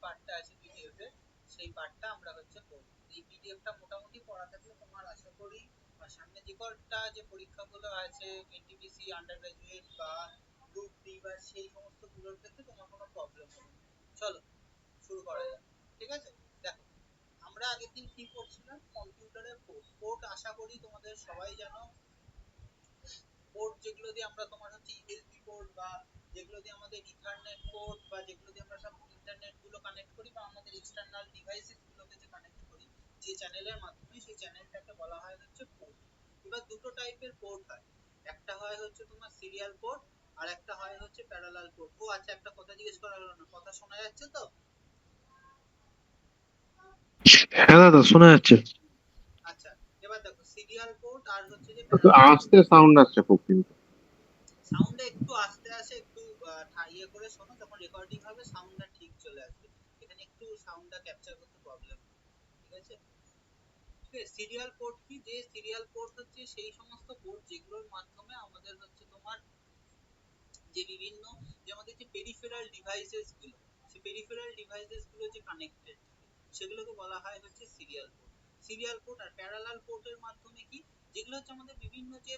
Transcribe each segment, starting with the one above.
পার্টটা আছে পিডিএফ এর, সেই পার্টটা আমরা হচ্ছে পড়ব। এই পিডিএফটা মোটামুটি পড়া থাকলে তোমার আশা করি সামনে যে কটা যে পরীক্ষাগুলো আছে এনটিপিসি আন্ডার গ্রাজুয়েট বা গ্রুপ ডি বা সেই সমস্ত গুলোর ক্ষেত্রে তোমার কোনো প্রবলেম হবে না। চলো শুরু করা যাক। ঠিক আছে, দেখো আমরা আগের দিন কি করছিলাম, কম্পিউটারের পোর্ট আশা করি তোমাদের সবাই জানো। পোর্ট যেগুলো দিয়ে আমরা তোমার হচ্ছে ইউএসবি পোর্ট বা যেগুলো দিয়ে আমাদের ইথারনেট পোর্ট বা যেগুলো দিয়ে আমরা সব ইন্টারনেট গুলো কানেক্ট করি বা আমাদের এক্সটার্নাল ডিভাইসেস গুলোকে যে কানেক্ট করি যে চ্যানেলের মাধ্যমে, সেই চ্যানেলটাকে বলা হয় হচ্ছে পোর্ট। এবার দুটো টাইপের পোর্ট হয়, একটা হয় হচ্ছে তোমার সিরিয়াল পোর্ট আর একটা হয় হচ্ছে প্যারালাল পোর্ট। ও আচ্ছা, একটা কথা জিজ্ঞেস করা হলো না, কথা শোনা যাচ্ছে তো? হ্যাঁ দাদা শোনা যাচ্ছে। আচ্ছা, এবার দেখো সিরিয়াল পোর্ট আর হচ্ছে যে একটু প্যারালাল পোর্ট। আস্তে সাউন্ড আসছে খুব কিন্তু। সাউন্ডটা একটু আস্তে আসে, একটু ইয়ে করে শোনো, যখন রেকর্ডিং হবে সাউন্ডটা ঠিক চলে আসবে। এখানে একটু সাউন্ডটা ক্যাপচার করতে প্রবলেম, ঠিক আছে? ঠিক আছে, সিরিয়াল পোর্ট কি? যে সিরিয়াল পোর্ট হচ্ছে সেই সমস্ত পোর্ট যেগুলোর মাধ্যমে আমাদের হচ্ছে তোমার যে বিভিন্ন যে আমাদের যে পেরিফেরাল ডিভাইসেস গুলো, সেই পেরিফেরাল ডিভাইসেস গুলো যে কানেক্টেড থাকে সেগুলোকে বলা হয় হচ্ছে serial port. Serial port are parallel পোর্টের মাধ্যমে কি, যেগুলো হচ্ছে আমাদের বিভিন্ন যে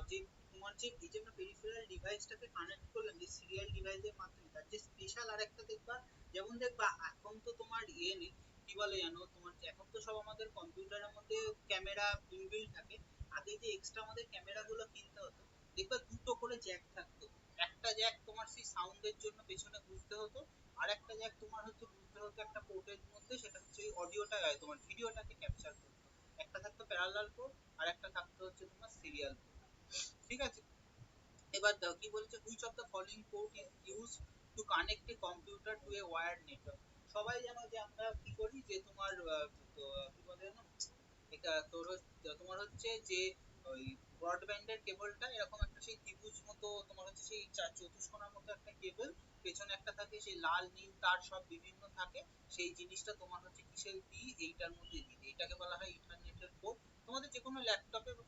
যে তোমার যে এই যে আমরা পেরিফেরাল ডিভাইসটাকে কানেক্ট করলাম যে সিরিয়াল ডিভাইসের মাধ্যমে, তার যে স্পেশাল আরেকটা দেখবা, যেমন দেখবা এখন তো তোমার ইয়ে নেই, কি বলে জানো, তোমার এখন তো সব আমাদের কম্পিউটারের মধ্যে ক্যামেরা ইনবিল্ট থাকে। আগে যে এক্সট্রা আমাদের ক্যামেরা গুলো কিনতে হতো, দেখবা দুটো করে জ্যাক থাকতো। একটা জ্যাক তোমার সেই সাউন্ডের জন্য পেছনে গুঁজতে হতো, আর একটা জ্যাক তোমার হচ্ছে গুঁজতে হতো একটা পোর্টের মধ্যে, সেটা হচ্ছে ওই অডিওটা তোমার ভিডিওটাকে ক্যাপচার করতো। একটা থাকতো প্যারালাল পোর্ট আর একটা থাকতো হচ্ছে তোমার সিরিয়াল পোর্ট। ঠিক আছে, এবার দাও কি বলেছে, which of the following port is used to connect a computer to a wired network. সবাই জানো যে আমরা কি করি, যে তোমার কি বলে না, এটা তোমার হচ্ছে যে ওই ব্রডব্যান্ডের কেবলটা এরকম একটা সেই ত্রিভুজ মতো তোমার হচ্ছে সেই চতুষ্কোণার মতো একটা কেবল, পেছনে একটা থাকে সেই লাল নীল তার সব বিভিন্ন থাকে, সেই জিনিসটা তোমার হচ্ছে কিসের দিই, এইটার মধ্যে দিই, এটাকে বলা হয় ইথারনেটের পোর্ট। তোমাদের যে কোনো ল্যাপটপে বা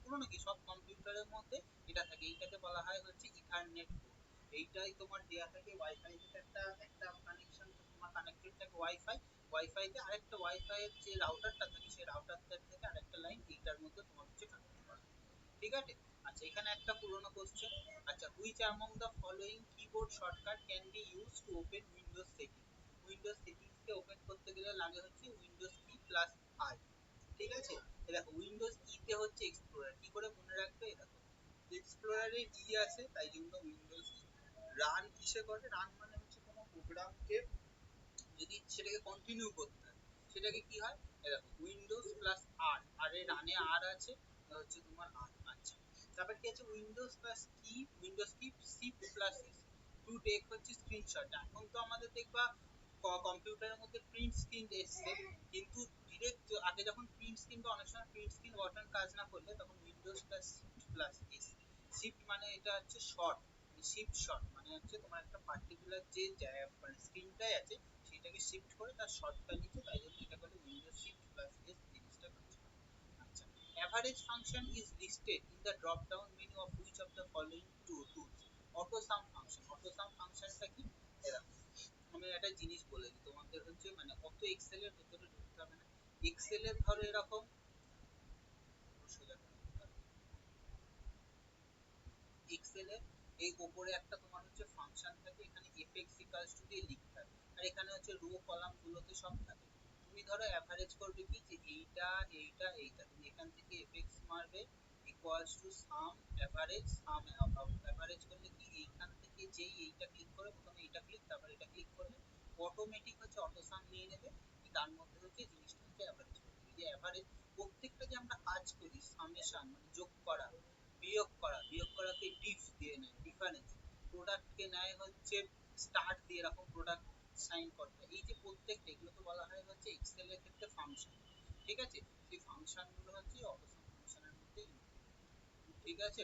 পুরনো কি সব কম্পিউটারের মধ্যে এটা থাকে, এইটাকে বলা হয় হচ্ছে ইথারনেট পোর্ট। এইটাই তোমার দেয়া থাকে ওয়াইফাই থেকে একটা একটা কানেকশন, তোমার কানেক্টেড থাকে ওয়াইফাই, ওয়াইফাই তে আরেকটা ওয়াইফাই এর যে রাউটারটা থাকে সেই রাউটারটা থেকে আরেকটা লাইন এইটার মধ্যে তোমার হচ্ছে কানেক্ট করা। ঠিক আছে, আচ্ছা এখানে একটা পুরনো কোশ্চেন। আচ্ছা, which among the following keyboard shortcut can be use to open Windows setting. Windows settings K open করতে গেলে লাগে হচ্ছে উইন্ডোজ কি প্লাস আই। ঠিক আছে, দেখো উইন্ডোজ ই তে হচ্ছে এক্সপ্লোরার, কি করে মনে রাখবে, দেখো এক্সপ্লোরারে ই আছে তাই জন্য উইন্ডোজ ই। রান কিসে করে, রান মানে হচ্ছে কোনো প্রোগ্রামকে যদি সেটাকে কন্টিনিউ করতে হয় সেটাকে কি হয়, দেখো উইন্ডোজ প্লাস আর, আর এর রানে আর আছে হচ্ছে তোমার আর। আচ্ছা, তারপর কি আছে উইন্ডোজ প্লাস কি, Windows key shift plus S to take হচ্ছে স্ক্রিনশট। এখন তো আমাদের দেখবা কম্পিউটারের মধ্যে প্রিন্ট স্ক্রিন এসছে, কিন্তু ডিরেক্ট আগে যখন প্রিন্ট স্ক্রিন বা অনেক সময় প্রিন্ট স্ক্রিন বাটন কাজ না করলে তখন Windows plus shift plus S. Shift মানে এটা হচ্ছে শর্ট, শিফট শর্ট মানে হচ্ছে তোমার একটা পার্টিকুলার যে মানে স্ক্রিনটাই আছে সেটাকে শিফট করে তার শর্টটা নিচ্ছে, তাই জন্য এটা করে উইন্ডোজ শিফট প্লাস এস জিনিসটা কাজ করে। আচ্ছা, average function is listed in the drop down menu of which of the following two tools. Auto sum function, auto sum ফাংশনটা কি, এরকম আমি একটা জিনিস বলে দিই তোমাদের হচ্ছে, মানে অত এক্সেল এর ভেতরে ঢুকতে হবে না। এক্সেল এর ধরো এরকম সোজা এক্সেল এর এই উপরে একটা তোমার হচ্ছে ফাংশন থাকে, এখানে fx ইকুয়ালস টু দিয়ে লিখতে হয়, আর এখানে হচ্ছে রো কলাম গুলোতে সব থাকে। তুমি ধরো এভারেজ করবে কি, যে এইটা এইটা এইটা, তুমি এখান থেকে fx মারবে equals to some average, some average করলে কি এইখান থেকে যেই এইটা ক্লিক করে, প্রথমে এইটা ক্লিক তারপর এটা ক্লিক করলে অটোমেটিক হচ্ছে অটো সাম নিয়ে নেবে, তার মধ্যে হচ্ছে জিনিসটা হচ্ছে এভারেজ করবে। যে এভারেজ প্রত্যেকটা যে আমরা কাজ করি সামেশন মানে যোগ করা, বিয়োগ করা, বিয়োগ করাকে ডিফ দিয়ে নেয় ডিফারেন্স, প্রোডাক্টকে নেয় হচ্ছে স্টার্ট দিয়ে, এরকম প্রোডাক্ট সাইন করতে, এই যে প্রত্যেকটা এগুলোকে বলা হয় হচ্ছে এক্সেল এর ক্ষেত্রে ফাংশন। ঠিক আছে, সেই ফাংশন গুলো হচ্ছে অটোসাম ফাংশনের মধ্যে ইনক্লুড। ঠিক আছে,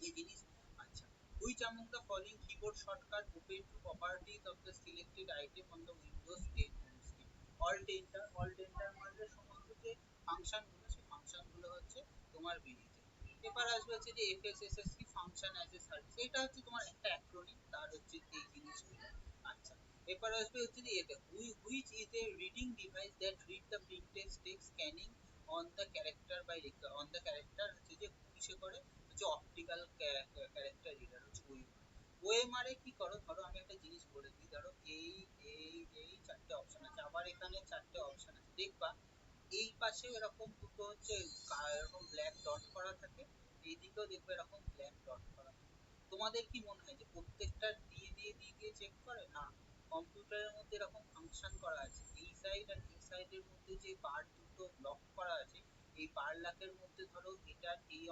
এই জিনিস। আচ্ছা, which among the following keyboard shortcut open to properties of the selected item on the Windows 10 home screen. Alt enter, alt enter মারলে সমস্ত যে ফাংশন গুলো সেই ফাংশন গুলো হচ্ছে তোমার বেরিয়ে যায়। এবার আসবে হচ্ছে যে FSSSC function as a service, এটা হচ্ছে তোমার একটা অ্যাক্রোনিম, তার হচ্ছে এই জিনিসগুলো। আচ্ছা, এরপর আসবে হচ্ছে যে এটা which is a reading device that read the printed text scanning on the character by on the character হচ্ছে যে কিসে করে হচ্ছে অপটিক্যাল ক্যারেক্টার রিডার হচ্ছে ওএমআর এ কি করো, ধরো আমি একটা জিনিস বলে দিই, ধরো এই চারটে অপশন আছে, আবার এখানে চারটে অপশন আছে, দেখবা এই পাশে এরকম দুটো হচ্ছে এরকম ব্ল্যাক ডট করা থাকে, এইদিকেও দেখবে এরকম ব্ল্যাক ডট করা থাকে। তোমাদের কি মনে হয় যে প্রত্যেকটা দিয়ে চেক করে? না, কম্পিউটারের মধ্যে এরকম ফাংশন করা আছে, এই সাইড আর এই সাইডের মধ্যে যে বার দুটো ব্লক করা আছে, এই বার লাখের মধ্যে ধরো এটার এই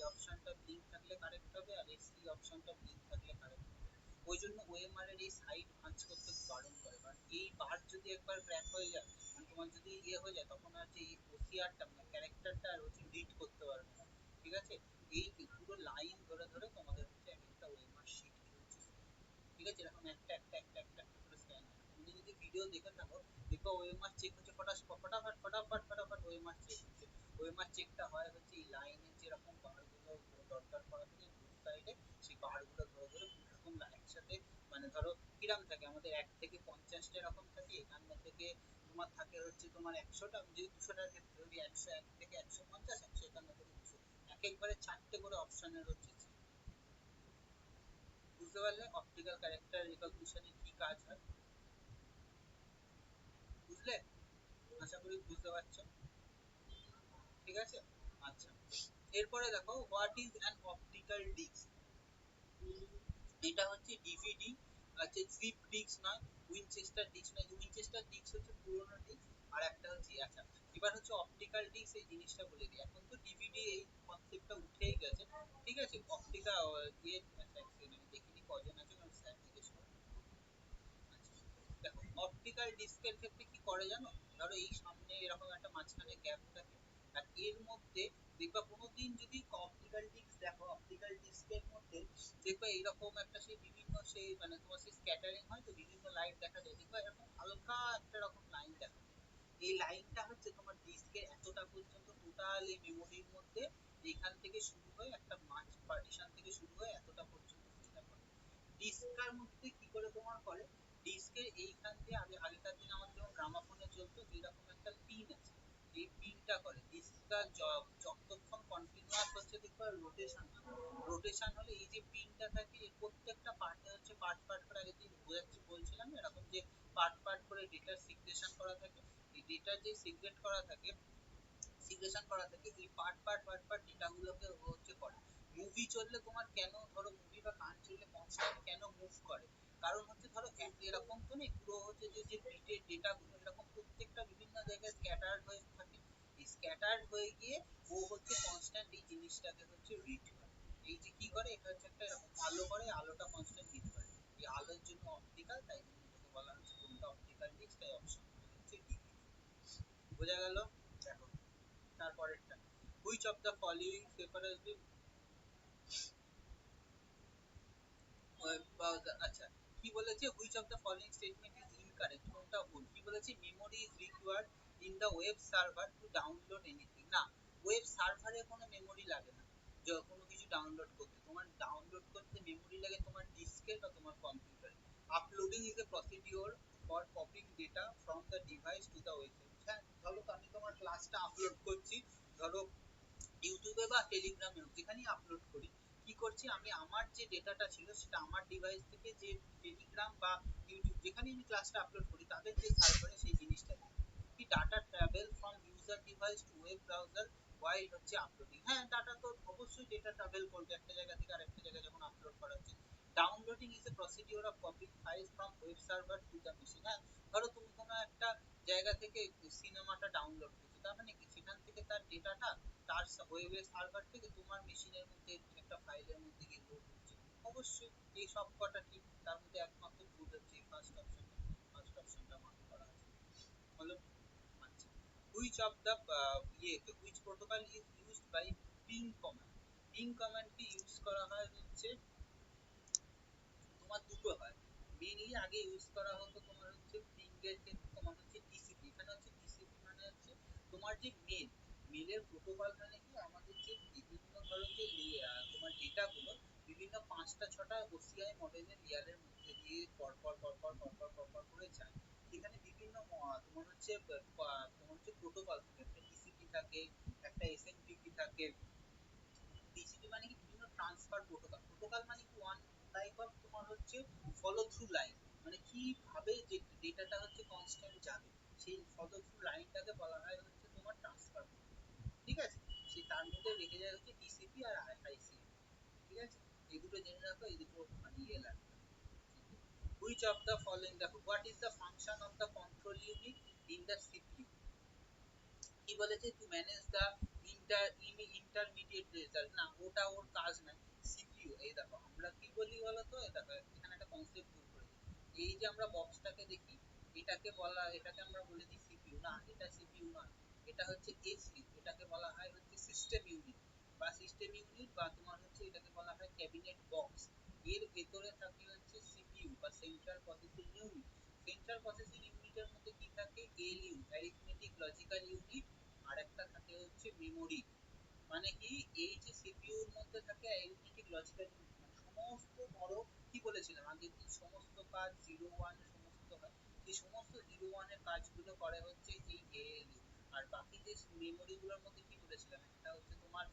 অপশনটা ব্লিঙ্ক থাকলে কারেক্ট হবে, আর এই সি অপশনটা ব্লিঙ্ক থাকলে কারেক্ট হবে। ওই জন্য ওএমআর এর এই সাইড ভাঁজ করতে বারণ করে, কারণ এই বার যদি একবার ক্র্যাক হয়ে যায়, মানে তোমার যদি ইয়ে হয়ে যায়, তখন আর যে এই ওসিআরটা মানে ক্যারেক্টারটা আর হচ্ছে রিড করতে পারবে না। ঠিক আছে, এই পুরো লাইন ধরে ধরে তোমাদের হচ্ছে এক একটা ওএমআর শিট খেলছে। ঠিক আছে, এরকম একটা করে স্ক্যান হয়। তুমি যদি ভিডিও দেখে থাকো, দেখো ওএমআর চেক হচ্ছে ফটাফট ওএমআর চেক হচ্ছে। ওএমআর চেকটা হয় হচ্ছে এই লাইনের যেরকম বারগুলো দরকার করা থাকে দু সাইডে, সেই বারগুলো ধরে ধরে এরকম একসাথে, মানে ধরো কিরাম থাকে আমাদের 1 থেকে 50টা এরকম থাকে, এখান থেকে তোমার থাকে হচ্ছে তোমার 100টা, আমি যদি 200টার ক্ষেত্রে ধরি 101 থেকে 150, 151 থেকে 200, একবারে চারটে করে অপশনের হচ্ছে। বুঝতে পারলে অপটিক্যাল ক্যারেক্টার রিকগনিশনের কি কাজ হয়? বুঝলে? আশা করি বুঝতে পারছো। ঠিক আছে, আচ্ছা। এরপরে দেখো what is an optical disk. এটা হচ্ছে ডিভিডি, আচ্ছা জিপ ডিস্ক নয়, উইনচেস্টার ডিস্ক নয়, উইনচেস্টার ডিস্ক হচ্ছে পুরোনো ডিস্ক, আর একটা হচ্ছে আচ্ছা। এবার হচ্ছে অপটিক্যাল ডিস্ক, এই জিনিসটা বলে দিই, এখন তো ডিভিডি এই কনসেপ্টটা উঠেই গেছে। ঠিক আছে, অপটিক্যাল দিয়ে আচ্ছা এক সেকেন্ড আমি দেখিনি কজন আছে, কারণ স্যার জিজ্ঞেস করে। দেখো অপটিক্যাল ডিস্কের ক্ষেত্রে কি করে জানো, ধরো এই সামনে এরকম একটা মাঝখানে গ্যাপ থাকে, আর এর মধ্যে দেখবা কোনোদিন যদি অপটিক্যাল ডিস্ক দেখো, অপটিক্যাল ডিস্কের মধ্যে দেখবা এইরকম একটা সেই বিভিন্ন সেই মানে তোমার সেই স্ক্যাটারিং হয় তো, বিভিন্ন লাইট দেখা যায়, দেখবা এরকম হালকা একটা রকম লাইন দেখা যায়। এই লাইনটা হচ্ছে তোমার ডিস্কের এতটা পর্যন্ত টোটাল এই মেমোরির মধ্যে এখান থেকে শুরু হয়ে একটা মাঝ পার্টিশন থেকে শুরু হয়ে এতটা পর্যন্ত ফিল করে। ডিস্কার মধ্যে কি করে তোমার করে, ডিস্কের এইখান দিয়ে আগেকার দিনে আমাদের যেমন গ্রামাফোনে চলতো, এইরকম একটা পিন আছে, এই পিনটা করে ডিস্কটা যতক্ষণ কন্টিনিউয়াস হচ্ছে দেখবে রোটেশন হয়, রোটেশন হলে এই যে পিনটা থাকে এর প্রত্যেকটা পার্টে হচ্ছে পার্ট করে, আগের দিন বলছিলাম এরকম যে পার্ট করে ডেটা সিগ্রেশন করা থাকে, এই ডেটা যে সিগ্রেট করা থাকে, সিগ্রেশন করা থাকে, এই পার্ট ডেটা গুলোকে হচ্ছে করে। মুভি চললে তোমার কেন ধরো মুভি বা গান চললে কনস্ট্যান্ট কেন মুভ করে, কারণ হচ্ছে ধরো এরকম তো নেই, পুরো হচ্ছে যে যে বিটের ডেটা গুলো এরকম প্রত্যেকটা বিভিন্ন জায়গায় স্ক্যাটার্ড হয়ে থাকে, এই স্ক্যাটার্ড হয়ে গিয়ে ও হচ্ছে কনস্ট্যান্ট এই জিনিসটাকে হচ্ছে রিড করে। এই যে কি করে, এটা হচ্ছে একটা এরকম আলো করে, আলোটা কনস্ট্যান্ট রিড করে, এই আলোর জন্য অপটিক্যাল, তাই জন্য এটাকে বলা হচ্ছে কোনটা অপটিক্যাল ডিস্ক, তাই অপশন হচ্ছে ডিভিডি। বোঝা গেল? দেখো তারপরেরটা, which of the following papers will আচ্ছা কি বলেছে, which of the following statement is incorrect, কোনটা ভুল, কি বলেছে memory is required in the web server to download anything, না ওয়েব সার্ভারে কোনো মেমোরি লাগে না, কোনো কিছু ডাউনলোড করতে, তোমার ডাউনলোড করতে মেমোরি লাগে তোমার ডিস্কে বা তোমার কম্পিউটারে। Uploading is a procedure for copying data from the device to the website. হ্যাঁ ধরো আমি তোমার ক্লাসটা আপলোড করছি, ধরো ইউটিউবে বা টেলিগ্রামে যেখানেই আপলোড করি, কি করছি আমি আমার যে ডেটাটা ছিল সেটা আমার ডিভাইস থেকে যে টেলিগ্রাম বা ইউটিউব যেখানে আমি ক্লাসটা আপলোড করি তাদের যে সার্ভারে সেই জিনিসটা কি data travel from user device to web browser while হচ্ছে আপলোডিং। হ্যাঁ ডাটা তো অবশ্যই ডেটা ট্রাভেল করবে একটা জায়গা থেকে আরেকটা জায়গায় যখন আপলোড করা হচ্ছে। Downloading is a procedure of copying files from web server to the machine. হ্যাঁ ধরো তুমি কোনো একটা জায়গা থেকে সিনেমাটা ডাউনলোড করছো, তার মানে কি সেখান থেকে তার ডেটাটা তার ওয়েবের সার্ভার থেকে তোমার মেশিনের মধ্যে একটা ফাইলের মধ্যে গিয়ে লোড হচ্ছে। অবশ্যই এই সব কটা ঠিক, তার মধ্যে একমাত্র ভুল হচ্ছে এই ফার্স্ট অপশনটা মার্ক করা আছে। হলো? আচ্ছা, which of the which protocol is used by ping command, ping command কি ইউজ করা হয় হচ্ছে তোমার দুটো হয়, মেইনলি আগে ইউজ করা হতো তোমার হচ্ছে পিং এর ক্ষেত্রে তোমার হচ্ছে টিসিপি, এখানে হচ্ছে টিসিপি মানে হচ্ছে তোমার যে মেলের প্রোটোকল, মানে কি আমাদের যে বিভিন্ন ধরো যে তোমার ডেটা গুলো বিভিন্ন 5টা 6টা ওসিআই মডেলের লেয়ারের মধ্যে দিয়ে পর পর তোমার হচ্ছে প্রোটোকল থাকে, একটা টিসিপি থাকে, একটা এসএমটিপি থাকে। টিসিপি মানে কি বিভিন্ন ট্রান্সফার প্রোটোকল, প্রোটোকল মানে কি ওয়ান টাইপ অফ তোমার হচ্ছে ফলো থ্রু লাইন, মানে কিভাবে যে ডেটাটা হচ্ছে কনস্ট্যান্ট যাবে সেই ফলো থ্রু লাইনটাকে বলা হয় হচ্ছে তোমার ট্রান্সফার প্রোটোকল। ঠিক আছে, সেই তার মধ্যে রেখে যায় হচ্ছে টিসিপি আর আইসিএম। ঠিক আছে, এই দুটো জেনে রাখো, এই দুটো মানে ইয়ে লাগবে। Which of the following, দেখো what is the function of the control unit in the CPU? কি বলেছে, to manage the intermediate result, না ওটা ওর কাজ নাই। সিপিইউ, এই দেখো আমরা কি বলি বলতো, এই দেখো এখানে একটা কনসেপ্ট ভুল করে দিই। এই যে আমরা বক্সটাকে দেখি, এটাকে বলা, এটাকে আমরা বলে দিই সিপিইউ, না এটা সিপিইউ নয়, এটা হচ্ছে এসি, এটাকে বলা হয় হচ্ছে সিস্টেম ইউনিট বা সিস্টেম ইউনিট, বা তোমার হচ্ছে এটাকে বলা হয় ক্যাবিনেট বক্স। এর ভেতরে থাকে হচ্ছে সিপিইউ বা central processing unit. Central processing ইউনিটের মধ্যে কি থাকে, এলইউ অ্যারিথমেটিক লজিক্যাল ইউনিট, আর একটা থাকে হচ্ছে মেমোরি। মানে কি, এই যে সিপিইউ এর মধ্যে থাকে অ্যারিথমেটিক লজিক্যাল ইউনিট, মানে সমস্ত ধরো কি বলেছিলাম আগে, যে সমস্ত কাজ 0 1 সমস্ত হয়, সেই সমস্ত 0 1 এর কাজগুলো করে হচ্ছে এই এএলইউ। আর বাকি যে মেমোরি গুলোর মধ্যে কি বলেছিলাম, একটা হচ্ছে তোমার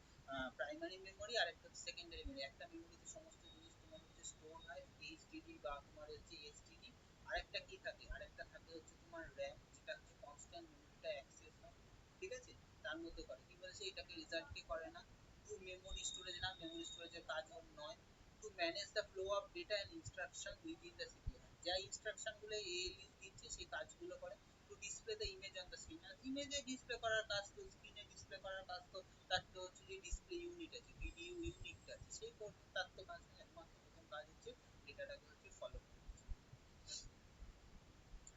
প্রাইমারি মেমোরি আর একটা সেকেন্ডারি মেমোরি। একটা মেমোরিতে সমস্ত জিনিস তোমার হচ্ছে স্টোর হয়, এইচডিডি বা তোমার হচ্ছে এসটিডি। আরেকটা কি থাকে, আরেকটা থাকে হচ্ছে তোমার র‍্যাম, যেটা হচ্ছে কনস্ট্যান্ট মেমোরিটা অ্যাক্সেস হয়। ঠিক আছে, তার মধ্যে করে কি বলেছে, এটাকে রিজার্ভ কে করে না। টু মেমোরি স্টোরেজ, না মেমোরি স্টোরেজের কাজ ওর নয়। To manage the flow of data and instruction within the CPU, যা ইনস্ট্রাকশন গুলো এএলইউ দিচ্ছে সেই কাজগুলো করে। To display the image on the screen, আর ইমেজে ডিসপ্লে করার কাজ তো, স্ক্রিনে ডিসপ্লে করার কাজ তো তার তো হচ্ছে যে ডিসপ্লে ইউনিট আছে, ভিডিও ইউনিট আছে, সেই করবে, তার তো কাজ নেই, একমাত্র প্রথম কাজ হচ্ছে ডেটাটাকে হচ্ছে ফলো করে।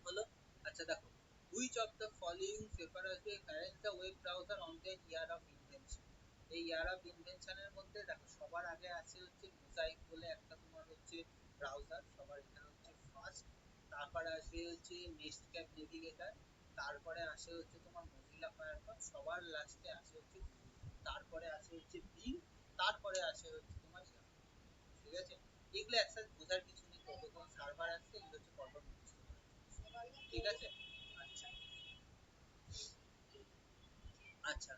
হলো, আচ্ছা দেখো, which of the following preferably current the web browser on the year of invention? এই ইয়ার অফ ইনভেনশন এর মধ্যে দেখো সবার আগে আছে হচ্ছে মোজাইক বলে একটা তোমার হচ্ছে ব্রাউজার, সবার এটা হচ্ছে ফার্স্ট। তারপরে আসে হচ্ছে নেস্টক্যাপ নেভিগেটর, তারপরে আসে হচ্ছে তোমার মজিলা ফায়ারফক্স, সবার লাস্টে আসে হচ্ছে গুগল, তারপরে আসে হচ্ছে বিং, তারপরে আসে হচ্ছে তোমার ইয়াহু। ঠিক আছে, এগুলো একসাথে বোঝার কিছু নেই, কতজন সার্ভার আছে এগুলো হচ্ছে পরপর মুখস্থ করা। ঠিক আছে, আচ্ছা আচ্ছা,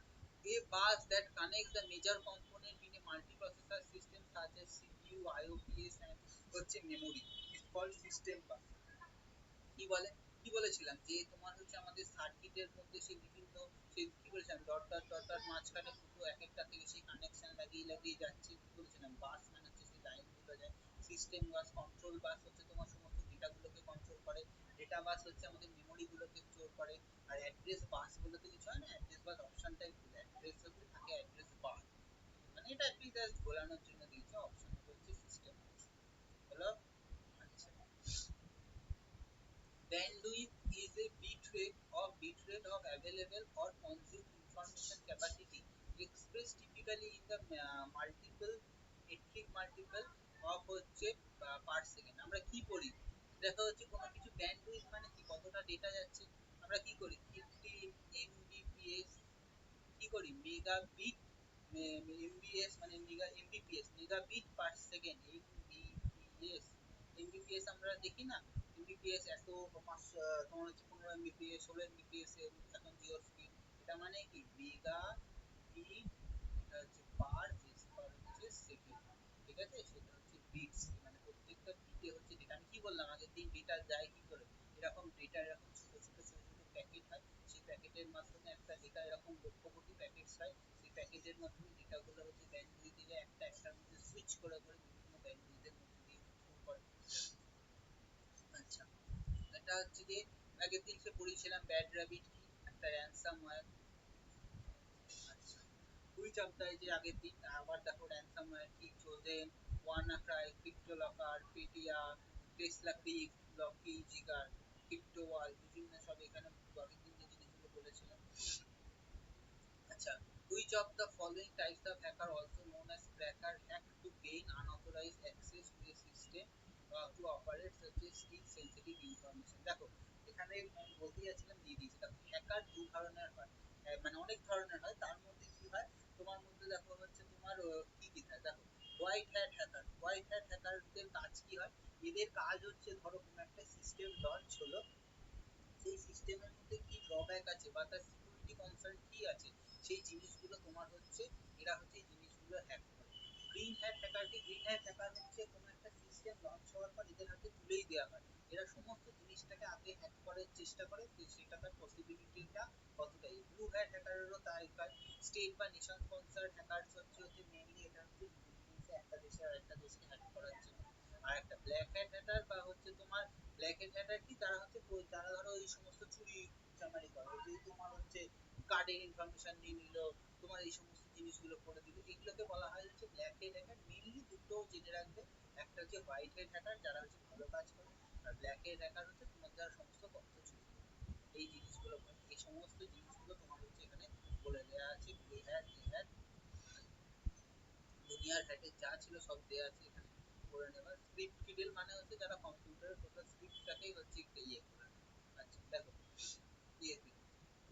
a bus that connects the major component in a multiprocessor system such as CPU, IOPS and হচ্ছে memory is called system bus। কি বলে, কি বলেছিলাম যে তোমার হচ্ছে আমাদের সার্কিটের মধ্যে সেই বিভিন্ন, সেই কি বলেছিলাম ডট ডট ডট ডট মাঝখানে দুটো এক একটা থেকে সেই কানেকশন লাগিয়ে লাগিয়ে যাচ্ছে, কি বলেছিলাম বাস মানে হচ্ছে সেই লাইনগুলো যায়। সিস্টেম বাস, কন্ট্রোল বাস হচ্ছে তোমার সমস্ত ডেটাগুলোকে কন্ট্রোল করে। ডেটা বাস হচ্ছে আমাদের মেমোরি গুলোকে স্টোর করে। আর অ্যাড্রেস বাস বলতে কিছু হয় না, অ্যাড্রেস বাস অপশনটাই ভুল, অ্যাড্রেস হচ্ছে থাকে অ্যাড্রেস বাস, মানে এটা একটু জাস্ট ভোলানোর জন্য দিয়েছে, অপশন হচ্ছে সিস্টেম বাস। হলো, আচ্ছা, bandwidth is a bit rate of available or consumed information capacity expressed typically in the multiple metric multiple of হচ্ছে per second। আমরা কি করি, দেখা হচ্ছে কোনো কিছু bandwidth মানে কি, কতটা ডেটা যাচ্ছে, আমরা কি করি 15 mbps, কি করি মেগাবিট, এমবিএস মানে mega Mbps, megabit per second, Mbps. Mbps আমরা দেখি না, এমবিপিএস এত তোমার হচ্ছে 15 এমবিপিএস 16 এমবিপিএস এখন জিও স্পিড, এটা মানে কি মেগা বিট, এটা হচ্ছে পার এস পার হচ্ছে সেকেন্ড। ঠিক আছে, সেটা হচ্ছে বিটস, মানে প্রত্যেকটা বিটে হচ্ছে ডেটা। আমি কি বললাম আগের দিন, ডেটা যায় কি করে, এরকম ডেটা এরকম ছোট ছোট ছোট ছোট প্যাকেট হয়, সেই প্যাকেটের মাধ্যমে একটা ডেটা এরকম লক্ষ কোটি প্যাকেট হয়, সেই প্যাকেটের মাধ্যমে ডেটাগুলো হচ্ছে ব্যান্ডউইথ দিলে একটা একটার মধ্যে সুইচ করে করে বিভিন্ন ব্যান্ডউইথের মধ্যে দিয়ে মুভ করে। আচ্ছা, এটা হচ্ছে যে আগের দিন সে পড়িয়েছিলাম ব্যাড র‍্যাবিট কি, একটা র্যানসামওয়্যার। আচ্ছা, হুইচ অফ দ্য, যে আগের দিন আবার দেখো র্যানসামওয়্যার কি, Trojan, WannaCry, ক্রিপ্টোলকার, পেটিয়া, Tesla crypt, Lockie জিগার, ক্রিপ্টোওয়াল, বিভিন্ন সব এখানে আগের দিন যে জিনিসগুলো বলেছিলাম। আচ্ছা, which of the following types of hacker also known as cracker hack to gain unauthorized access to a system to operate such as still sensitive information? দেখো এখানে আমি বলতে যাচ্ছিলাম দিয়ে দিয়েছি, দেখো হ্যাকার দু ধরনের হয়, মানে অনেক ধরনের হয়, তার মধ্যে কি হয় তোমার মধ্যে দেখো হচ্ছে তোমার কি কি থাকে, দেখো white hat hacker. White hat হ্যাকারদের কাজ কি হয়, এদের কাজ হচ্ছে ধরো কোনো একটা সিস্টেম লঞ্চ হলো, এই সিস্টেমের মধ্যে কি ড্রব্যাক আছে বা তার সিকিউরিটি কনসার্ন কি আছে, সেই জিনিসগুলো তোমার হচ্ছে এরা হচ্ছে এই জিনিসগুলো হ্যাক করে। গ্রিন হ্যাট হ্যাকার কি? গ্রিন হ্যাট হ্যাকার হচ্ছে কোনো একটা সিস্টেম লঞ্চ হওয়ার পর এদের হাতে তুলেই দেওয়া হয়। এরা সমস্ত জিনিসটাকে আগে হ্যাক করার চেষ্টা করে, সেটা তার পসিবিলিটিটা কতটাই। ব্লু হ্যাট হ্যাকারেরও তাই কাজ। স্টেট বা নেশন স্পন্সর্ড হ্যাকারস হচ্ছে মেইনলি এটা হচ্ছে ইন্টেলিজেন্সে একটা দেশে আর একটা দেশকে হ্যাক করার জন্য। আর একটা ব্ল্যাক হ্যাট হ্যাকার বা হচ্ছে তোমার ব্ল্যাক হ্যাট হ্যাকার কি, তারা হচ্ছে তারা ধরো এই সমস্ত চুরি চামারি করে, যে তোমার হচ্ছে কার্ডের ইনফরমেশন নিয়ে নিল, তোমার এই সমস্ত জিনিসগুলো করে দিল, এগুলোকে বলা হয় হচ্ছে ব্ল্যাক হেড হ্যাকার। মেইনলি দুটো জেনে রাখবে, একটা হচ্ছে হোয়াইট হেড হ্যাকার যারা হচ্ছে ভালো কাজ করে, আর ব্ল্যাক হেড হ্যাকার হচ্ছে তোমার যারা সমস্ত তথ্য চুরি করে। এই জিনিসগুলো বলে, এই সমস্ত জিনিসগুলো তোমার হচ্ছে এখানে বলে দেওয়া আছে। গ্রে হ্যাট, গ্রে হ্যাট, দুনিয়ার হ্যাটে যা ছিল সব দেওয়া আছে এখানে, করে নেবা। স্ক্রিপ্ট কিডেল মানে হচ্ছে যারা কম্পিউটারের টোটাল স্ক্রিপ্টটাকেই হচ্ছে ইয়ে করে। আচ্ছা দেখো, ইয়ে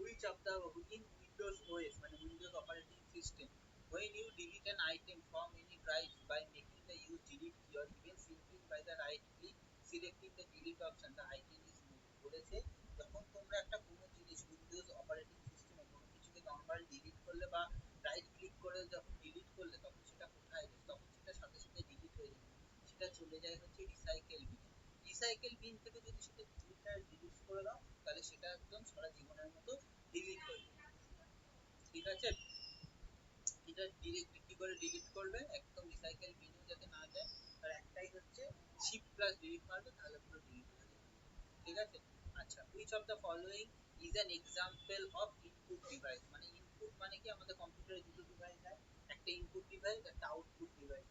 which of the in Windows OS মানে Windows operating system, when you delete an item from any drive by making the use delete key or even simply by the right click selecting the delete option, the item is moved। বলেছে যখন তোমরা একটা কোনো জিনিস Windows operating সিস্টেমে কোনো কিছুকে normal delete করলে বা রাইট ক্লিক করে যখন ডিলিট করলে, তখন সেটা কোথায় যায়? তখন সেটা সাথে সাথে ডিলিট হয়ে যায়, সেটা চলে যায় হচ্ছে রিসাইকেল বিনে। রিসাইকেল বিন থেকে যদি সেটা ডিলিট করে দাও, তাহলে সেটা একদম সারা জীবনের মতো ডিলিট হয়ে যাবে। ঠিক আছে, এটা ডিরেক্টলি কি করে ডিলিট করবে, একদম রিসাইকেল বিনে যাতে না যায়, তার একটাই হচ্ছে শিফট প্লাস ডিলিট মারবে, তাহলে পুরো ডিলিট হয়ে যাবে। ঠিক আছে। আচ্ছা, which of the following is an example of input device, মানে ইনপুট মানে কি, আমাদের কম্পিউটারে দুটো ডিভাইস হয়, একটা ইনপুট ডিভাইস একটা আউটপুট ডিভাইস।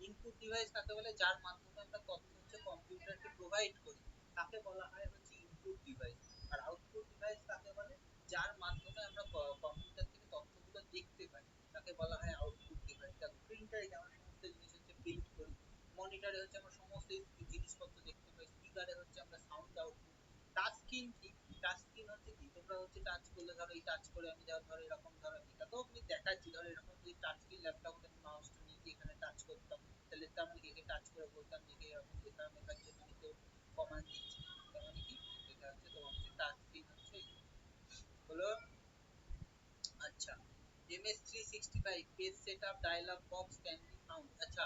ইনপুট ডিভাইস কাকে বলে? যার মাধ্যমে আমরা তথ্য হচ্ছে কম্পিউটারকে প্রোভাইড করি, তাকে বলা হয় হচ্ছে ইনপুট ডিভাইস। আর আউটপুট ডিভাইস কাকে বলে? যার মাধ্যমে আমরা কম্পিউটার থেকে তথ্যগুলো দেখতে পাই, তাকে বলা হয় আউটপুট ডিভাইস। দেখো প্রিন্টারে আমরা সমস্ত জিনিস হচ্ছে প্রিন্ট করি, মনিটরে হচ্ছে আমরা সমস্ত জিনিসপত্র দেখতে পাই, স্পিকারে হচ্ছে আমরা সাউন্ড আউটপুট। টাচ স্ক্রিন কি? টাচ স্ক্রিন হচ্ছে কি, তোমরা হচ্ছে টাচ করলে, ধরো এই টাচ করে আমি ধরো এরকম, ধরো এটা তো আমি দেখাচ্ছি, ধরো এরকম যদি টাচ স্ক্রিন ল্যাপটপে আমি মাউসটা নিয়ে গিয়ে এখানে টাচ করতাম, তাহলে তার মানে একে টাচ করে বলতাম যে এরকম লেখা লেখার জন্য আমি কেউ কমান্ড দিচ্ছি, তার মানে কি এটা হচ্ছে তোমার হচ্ছে টাচ স্ক্রিন হচ্ছে হলো। আচ্ছা, MS365 page setup dialog box can be found. আচ্ছা,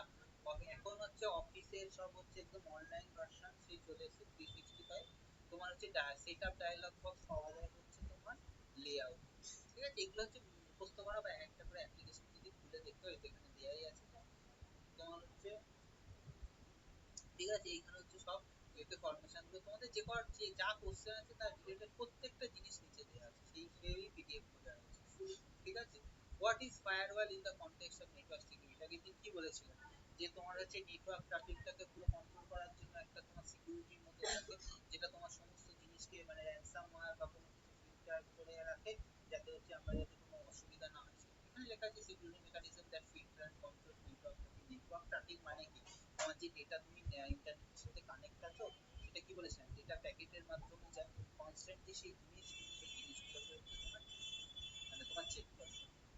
এখন হচ্ছে অফিসের সব হচ্ছে একদম অনলাইন ভার্সন সেই চলে এসেছে 365। তোমার হচ্ছে সেটআপ ডায়ালগ বক্স পাওয়া যায় হচ্ছে তোমার লেআউট। ঠিক আছে, এগুলো হচ্ছে মুখস্থ করা বা একটা করে অ্যাপ্লিকেশন যদি খুলে দেখো, এখানে দেয়াই আছে তোমার হচ্ছে। ঠিক আছে, এইখানে হচ্ছে সব এতে ফরমেশন গুলো তোমাদের যে কর যে যা কোশ্চেন আছে তার রিলেটেড প্রত্যেকটা জিনিস নিচে দেওয়া আছে, সেই পিডিএফ খোঁজা আছে। ঠিক আছে, what is firewall in the context of network security? আগে দিন কি বলেছিলাম, যে তোমার হচ্ছে নেটওয়ার্ক ট্রাফিকটাকে পুরো কন্ট্রোল করার জন্য একটা তোমার সিকিউরিটির মতো থাকে, যেটা তোমার সমস্ত জিনিসকে মানে র্যানসামওয়্যার বা কোনো কিছু ফিল্টার করে রাখে, যাতে হচ্ছে আমরা যাতে কোনো অসুবিধা না হয়। এখানে লেখা আছে security mechanism that filter and control network traffic. Network traffic মানে কি, তোমার যে ডেটা তুমি ইন্টারনেটের সাথে কানেক্ট আছো, সেটা কি বলেছিলাম, ডেটা প্যাকেটের মাধ্যমে যায় কনস্ট্যান্টলি, সেই জিনিসগুলোকে হচ্ছে তোমার মানে তোমার চেক করে।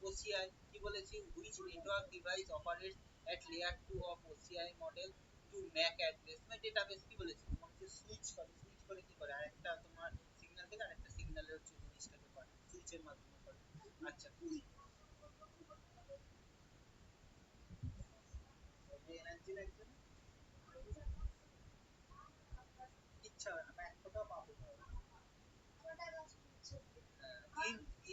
OCI কি বলেছি, which network device operates at layer 2 of OCI model to MAC address, মানে ডেটাবেস কি বলেছি, তোমার হচ্ছে সুইচ করে, সুইচ করে কি করে, আরেকটা তোমার সিগন্যাল থেকে আরেকটা সিগন্যালের হচ্ছে জিনিসটাকে পাঠায়, সুইচের মাধ্যমে করে। আচ্ছা, এনার্জি লাগছে না, ইচ্ছা হয় না, এক ফোঁটাও পাবো না।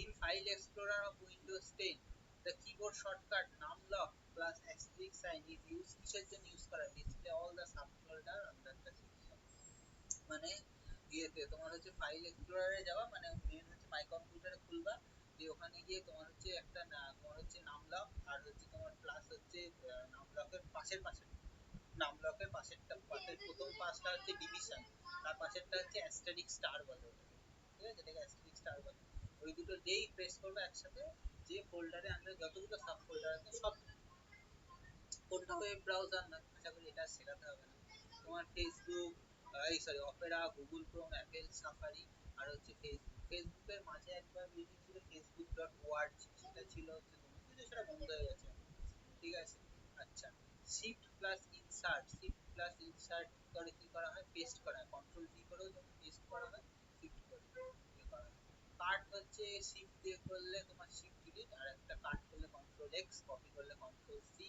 In File Explorer of Windows 10, the keyboard shortcut numlock plus asterisk sign is used কিসের জন্য ইউজ করা? Display all the subfolder under the system। মানে ইয়েতে তোমার হচ্ছে ফাইল এক্সপ্লোরারে যাওয়া, মানে মেন হচ্ছে মাই কম্পিউটারে খুলবা, দিয়ে ওখানে গিয়ে তোমার হচ্ছে একটা তোমার হচ্ছে নামলক আর হচ্ছে তোমার প্লাস হচ্ছে নামলকের পাশের পাশে, নামলকের পাশেরটা, পাশের প্রথম পাঁচটা হচ্ছে ডিভিশন, তার পাশেরটা হচ্ছে অ্যাস্টেরিক স্টার বলে ওটাকে। ঠিক আছে, এটাকে অ্যাস্টেরিক স্টার বলে। ওই দুটো যেই প্রেস করবে একসাথে, যে ফোল্ডারে আন্ডার যতগুলো সাব ফোল্ডার আছে সব, কোনটা ওয়েব ব্রাউজার না, আশা করি এটা শেখাতে হবে না। তোমার ফেসবুক, এই sorry Opera, Google Chrome, Apple Safari, আর হচ্ছে ফেসবুক। ফেসবুকের মাঝে একবার বেরিয়েছিল ফেসবুক ডট ওআরজি, সেটা ছিল হচ্ছে তোমার, কিন্তু সেটা বন্ধ হয়ে গেছে। ঠিক আছে। আচ্ছা, shift plus insert, shift plus insert করে কি করা হয়, পেস্ট করা হয়, কন্ট্রোল ভি করেও যখন পেস্ট করা হয়, শিফট করে কাট হচ্ছে শিফট দিয়ে করলে তোমার শিফট ডিলিট, আর একটা কাট করলে কন্ট্রোল এক্স, কপি করলে কন্ট্রোল সি,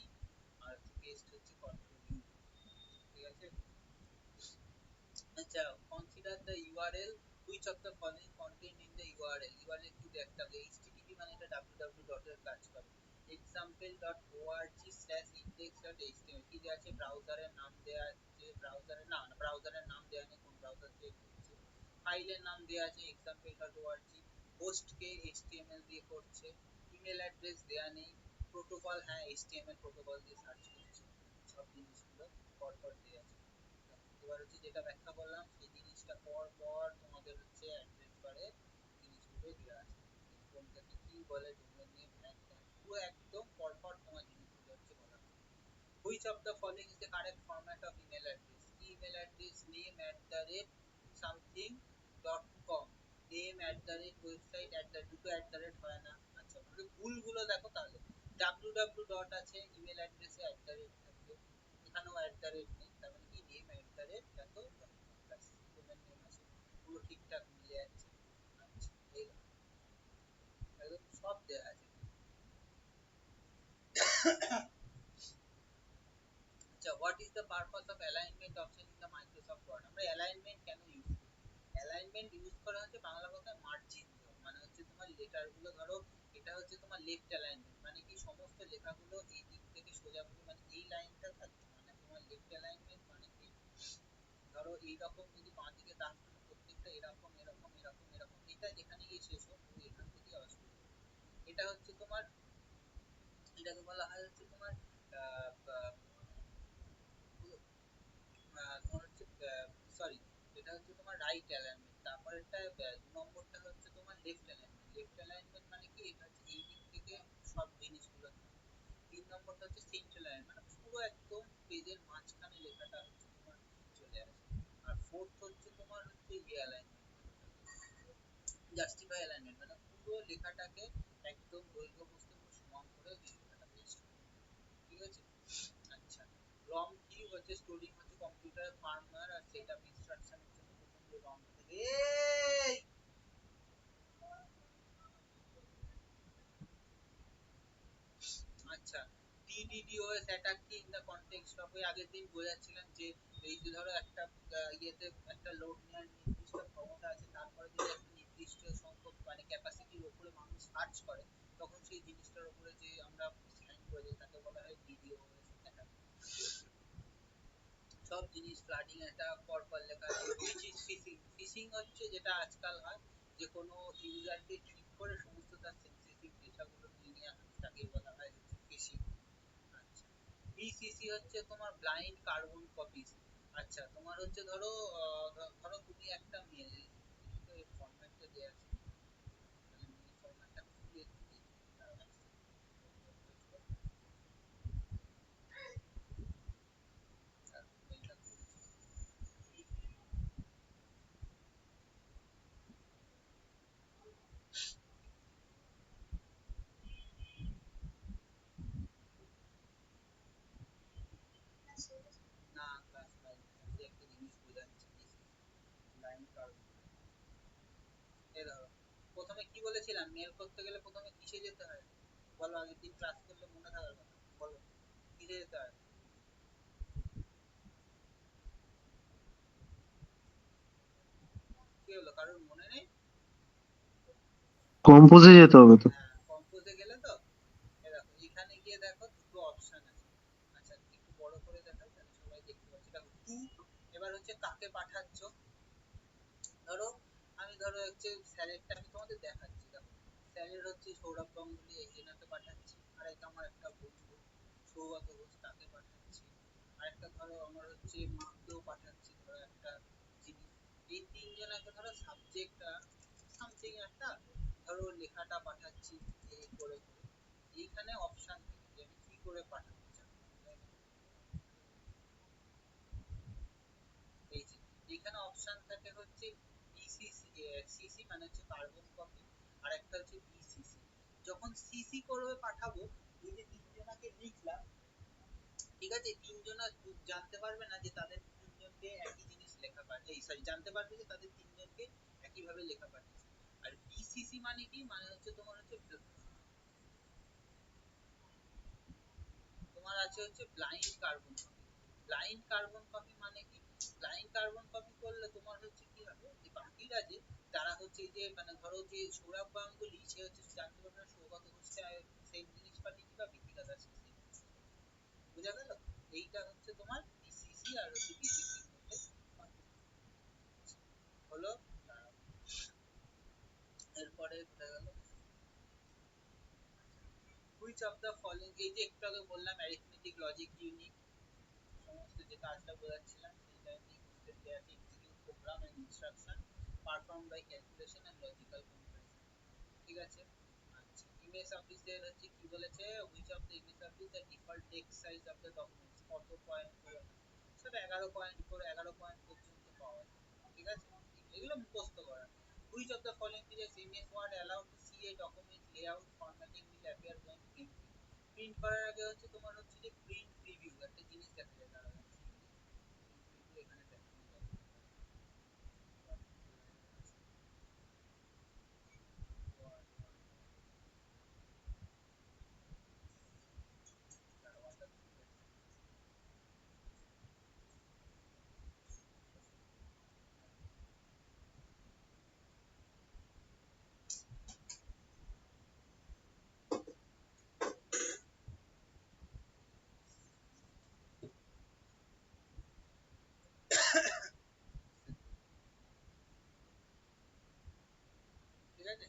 আর পেস্ট হচ্ছে কন্ট্রোল ইউ। ঠিক আছে? আচ্ছা, consider the URL, which of the following contained in the URL. URL একটু দেখতে হবে, এইচটিটিপি মানে এটা www ডট এর কাজ করে। example.org/index.html কি দেওয়া আছে? ব্রাউজারের নাম দেওয়া আছে, ব্রাউজারের না, ব্রাউজারের নাম দেওয়া নেই, কোন ব্রাউজার দিয়ে করছে। ফাইলের নাম দেওয়া আছে example.org, হোস্টকে এইচটিএমএল দিয়ে করছে, ইমেল অ্যাড্রেস দেওয়া নেই, প্রোটোকল হ্যাঁ এইচটিএমএল প্রোটোকল দিয়ে সার্চ করছে। সব জিনিসগুলো পরপর দেওয়া আছে। এবার হচ্ছে যেটা ব্যাখ্যা করলাম সেই জিনিসটা পর পর তোমাদের হচ্ছে অ্যাড্রেস বারে জিনিসগুলো দেওয়া আছে, কোনটাকে কি বলে, ডোমেইন নেম, হ্যাঁ পুরো একদম পর পর তোমার জিনিসগুলো হচ্ছে বলা হবে। Which of the following is the correct format of email address? Email address name@something.com, name@website@ দুটো @ হয় না। আচ্ছা, মানে ভুলগুলো দেখো তাহলে www ডট আছে, ইমেল অ্যাড্রেসে @ থাকবে, এখানেও @ নেই, তার মানে কি name@এত প্লাস ডোমেইন নেম আছে, পুরো ঠিকঠাক মিলে যাচ্ছে। আচ্ছা, এই একদম সব দেওয়া আছে। আচ্ছা, what is the purpose of alignment option in the Microsoft Word? আমরা alignment কেন ইউজ করি? alignment ইউজ করা হচ্ছে বাংলা কথায় মার্জিন দেওয়া, মানে হচ্ছে তোমার লেটার গুলো ধরো এটা হচ্ছে তোমার লেফট অ্যালাইনমেন্ট, মানে কি সমস্ত লেখাগুলো এই দিক থেকে সোজা করে, মানে এই লাইনটা থাকবে, মানে তোমার লেফট অ্যালাইনমেন্ট মানে কি ধরো এইরকম যদি বাঁ দিকে দাগ থাকে প্রত্যেকটা এরকম এরকম এরকম এরকম, এটা যেখানে গিয়ে শেষ হবে এখান থেকে আবার শুরু হবে। এটা হচ্ছে তোমার, এটাকে বলা হয় হচ্ছে তোমার তোমার হচ্ছে সরি, এটা হচ্ছে তোমার রাইট অ্যালাইনমেন্ট। তারপরেরটা 2 নম্বরটা হচ্ছে তোমার লেফট অ্যালাইনমেন্ট। লেফট অ্যালাইনমেন্ট মানে কি এটা হচ্ছে এই দিক থেকে সব জিনিসগুলো থাকে। 3 নম্বরটা হচ্ছে সেন্ট্রাল অ্যালাইনমেন্ট, মানে পুরো একদম পেজের মাঝখানে লেখাটা হচ্ছে তোমার চলে আসে। আর ফোর্থ হচ্ছে তোমার হচ্ছে ইয়ে অ্যালাইনমেন্ট, জাস্টিফাই অ্যালাইনমেন্ট, মানে পুরো লেখাটাকে একদম দৈর্ঘ্য প্রস্থ পুরো সমান করে এই লেখাটা পেস্ট করে। ঠিক আছে? আচ্ছা, রম কি হচ্ছে? স্টোরিং হচ্ছে কম্পিউটার ফার্মওয়্যার আর সেটআপ ইনস্ট্রাকশনের জন্য প্রথম যে রম থাকে। এই আচ্ছা, TDDoS অ্যাটাক কি ইন দ্য কনটেক্সট অফ, ওই আগের দিন বোঝাচ্ছিলাম যে এই যে ধরো একটা ইয়েতে একটা লোড নেওয়ার নির্দিষ্ট ক্ষমতা আছে, তারপরে যদি একটা নির্দিষ্ট সংখ্যক মানে ক্যাপাসিটির উপরে মানুষ সার্চ করে তখন সেই জিনিসটার উপরে যে আমরা স্ক্যান করে দিই তাকে বলা হয় DDoS অ্যাটাক। সব জিনিস ফ্লাডিং একটা পরপর লেখা আছে। ফিশিং, ফিশিং হচ্ছে যেটা আজকাল হয় যে কোনো ইউজারকে ট্রিক করে সমস্ত তার সেনসিটিভ ডেটাগুলো নিয়ে নেওয়া হয়, তাকে বলা হয় হচ্ছে ফিশিং। আচ্ছা, বিসিসি হচ্ছে তোমার ব্লাইন্ড কার্বন কপিজ। আচ্ছা, তোমার হচ্ছে ধরো ধরো তুমি একটা মেল, এর ফরম্যাটটা দেয়া আছে, তাহলে মেল ফরম্যাটটা খুলে দিই, দাঁড়াও এক সেকেন্ড, মেলটা খুলছি। না ক্লাস 5 একটা জিনিস বোঝাচ্ছি, ব্লাইন্ড কার্বন। এই ধরো, প্রথমে কি বলেছিলাম মেল করতে গেলে প্রথমে কিসে যেতে হয় বলো, আগের দিন ক্লাস করলে মনে থাকার কথা, বলো কিসে যেতে হয়? কি হলো, কারোর মনে নেই? কম্পোজে যেতে হবে তো। হ্যাঁ, কম্পোজে গেলে তো এই দেখো এখানে গিয়ে দেখো দুটো অপশন আছে। আচ্ছা, একটু বড় করে দেখাই তাহলে সবাই দেখতে পাচ্ছে। দেখো টু, এবার হচ্ছে কাকে পাঠাচ্ছ, ধরো আমি ধরো হচ্ছে স্যারেরটা আমি তোমাদের দেখাচ্ছি, দেখো স্যারের হচ্ছে সৌরভ গাঙ্গুলি এনাকে পাঠাচ্ছি, আর এটা আমার একটা বন্ধু সৌগত ঘোষ তাকে পাঠাচ্ছি, আর একটা ধরো আমার হচ্ছে মাকেও পাঠাচ্ছি ধরো একটা জিনিস। এই তিনজনকে ধরো সাবজেক্ট সামথিং একটা ধরো লেখাটা পাঠাচ্ছি এই করে করে। এইখানে অপশন থাকে যে আমি কি করে পাঠাতে চাই, এই যে এখানে অপশন থাকে হচ্ছে বিসিসি, সিসি মানে হচ্ছে কার্বন কপি, আর একটা হচ্ছে বিসিসি। যখন সিসি করে পাঠাবো, এই যে তিনজনকে লিখলাম, ঠিক আছে, তিনজনা জানতে পারবে না যে তাদের তিনজনকে একই জিনিস লেখা পাঠিয়েছে, এই সরি জানতে পারবে যে তাদের তিনজনকে একই ভাবে লেখা পাঠিয়েছে। আর বিসিসি পিসিসি মানে কি, মানে হচ্ছে তোমার হচ্ছে তোমার আছে হচ্ছে blind carbon copy. Blind carbon copy মানে কি, ব্লাইন্ড কার্বন কপি করলে তোমার হচ্ছে কি হবে, যে বাকিরা যে যারা হচ্ছে এই যে মানে ধরো যে সৌরভ গাঙ্গুলি, সে হচ্ছে জানতে পারবে না সৌগত ঘোষকে সেম জিনিস পাঠিয়েছি বা বিপিকা দাস সেম জিনিস, বুঝা গেল? এইটা হচ্ছে তোমার পিসিসি আর হচ্ছে বিসিসির মধ্যে হলো। এরপরে কোথায় গেল, হুইচ অফ দ্য ফলোইং, এই যে একটু আগে বললাম অ্যারিথমেটিক লজিক ইউনিক, সমস্ত যে কাজটা বোঝাচ্ছিলাম সেইটা ইনস্ট্যান্টলি আছে, execute program and instruction perform by calculation and logical comparison, ঠিক আছে। আচ্ছা, ইমেজ সার্ভিস এর হচ্ছে কি বলেছে, which of the image service the default text size of the documents, কত পয়েন্ট করে, সেটা 11 পয়েন্ট করে 11 পয়েন্ট পর্যন্ত পাওয়া যায়, ঠিক আছে। এগুলো মুখস্থ করা। Which of the following features image word allowed to see a document layout formatting will appear when print, print করার আগে হচ্ছে তোমার হচ্ছে যে প্রিন্ট প্রিভিউ একটা জিনিস দেখা যায়, দাঁড়া এখানে দেখানো যাবে, ঠিক আছে।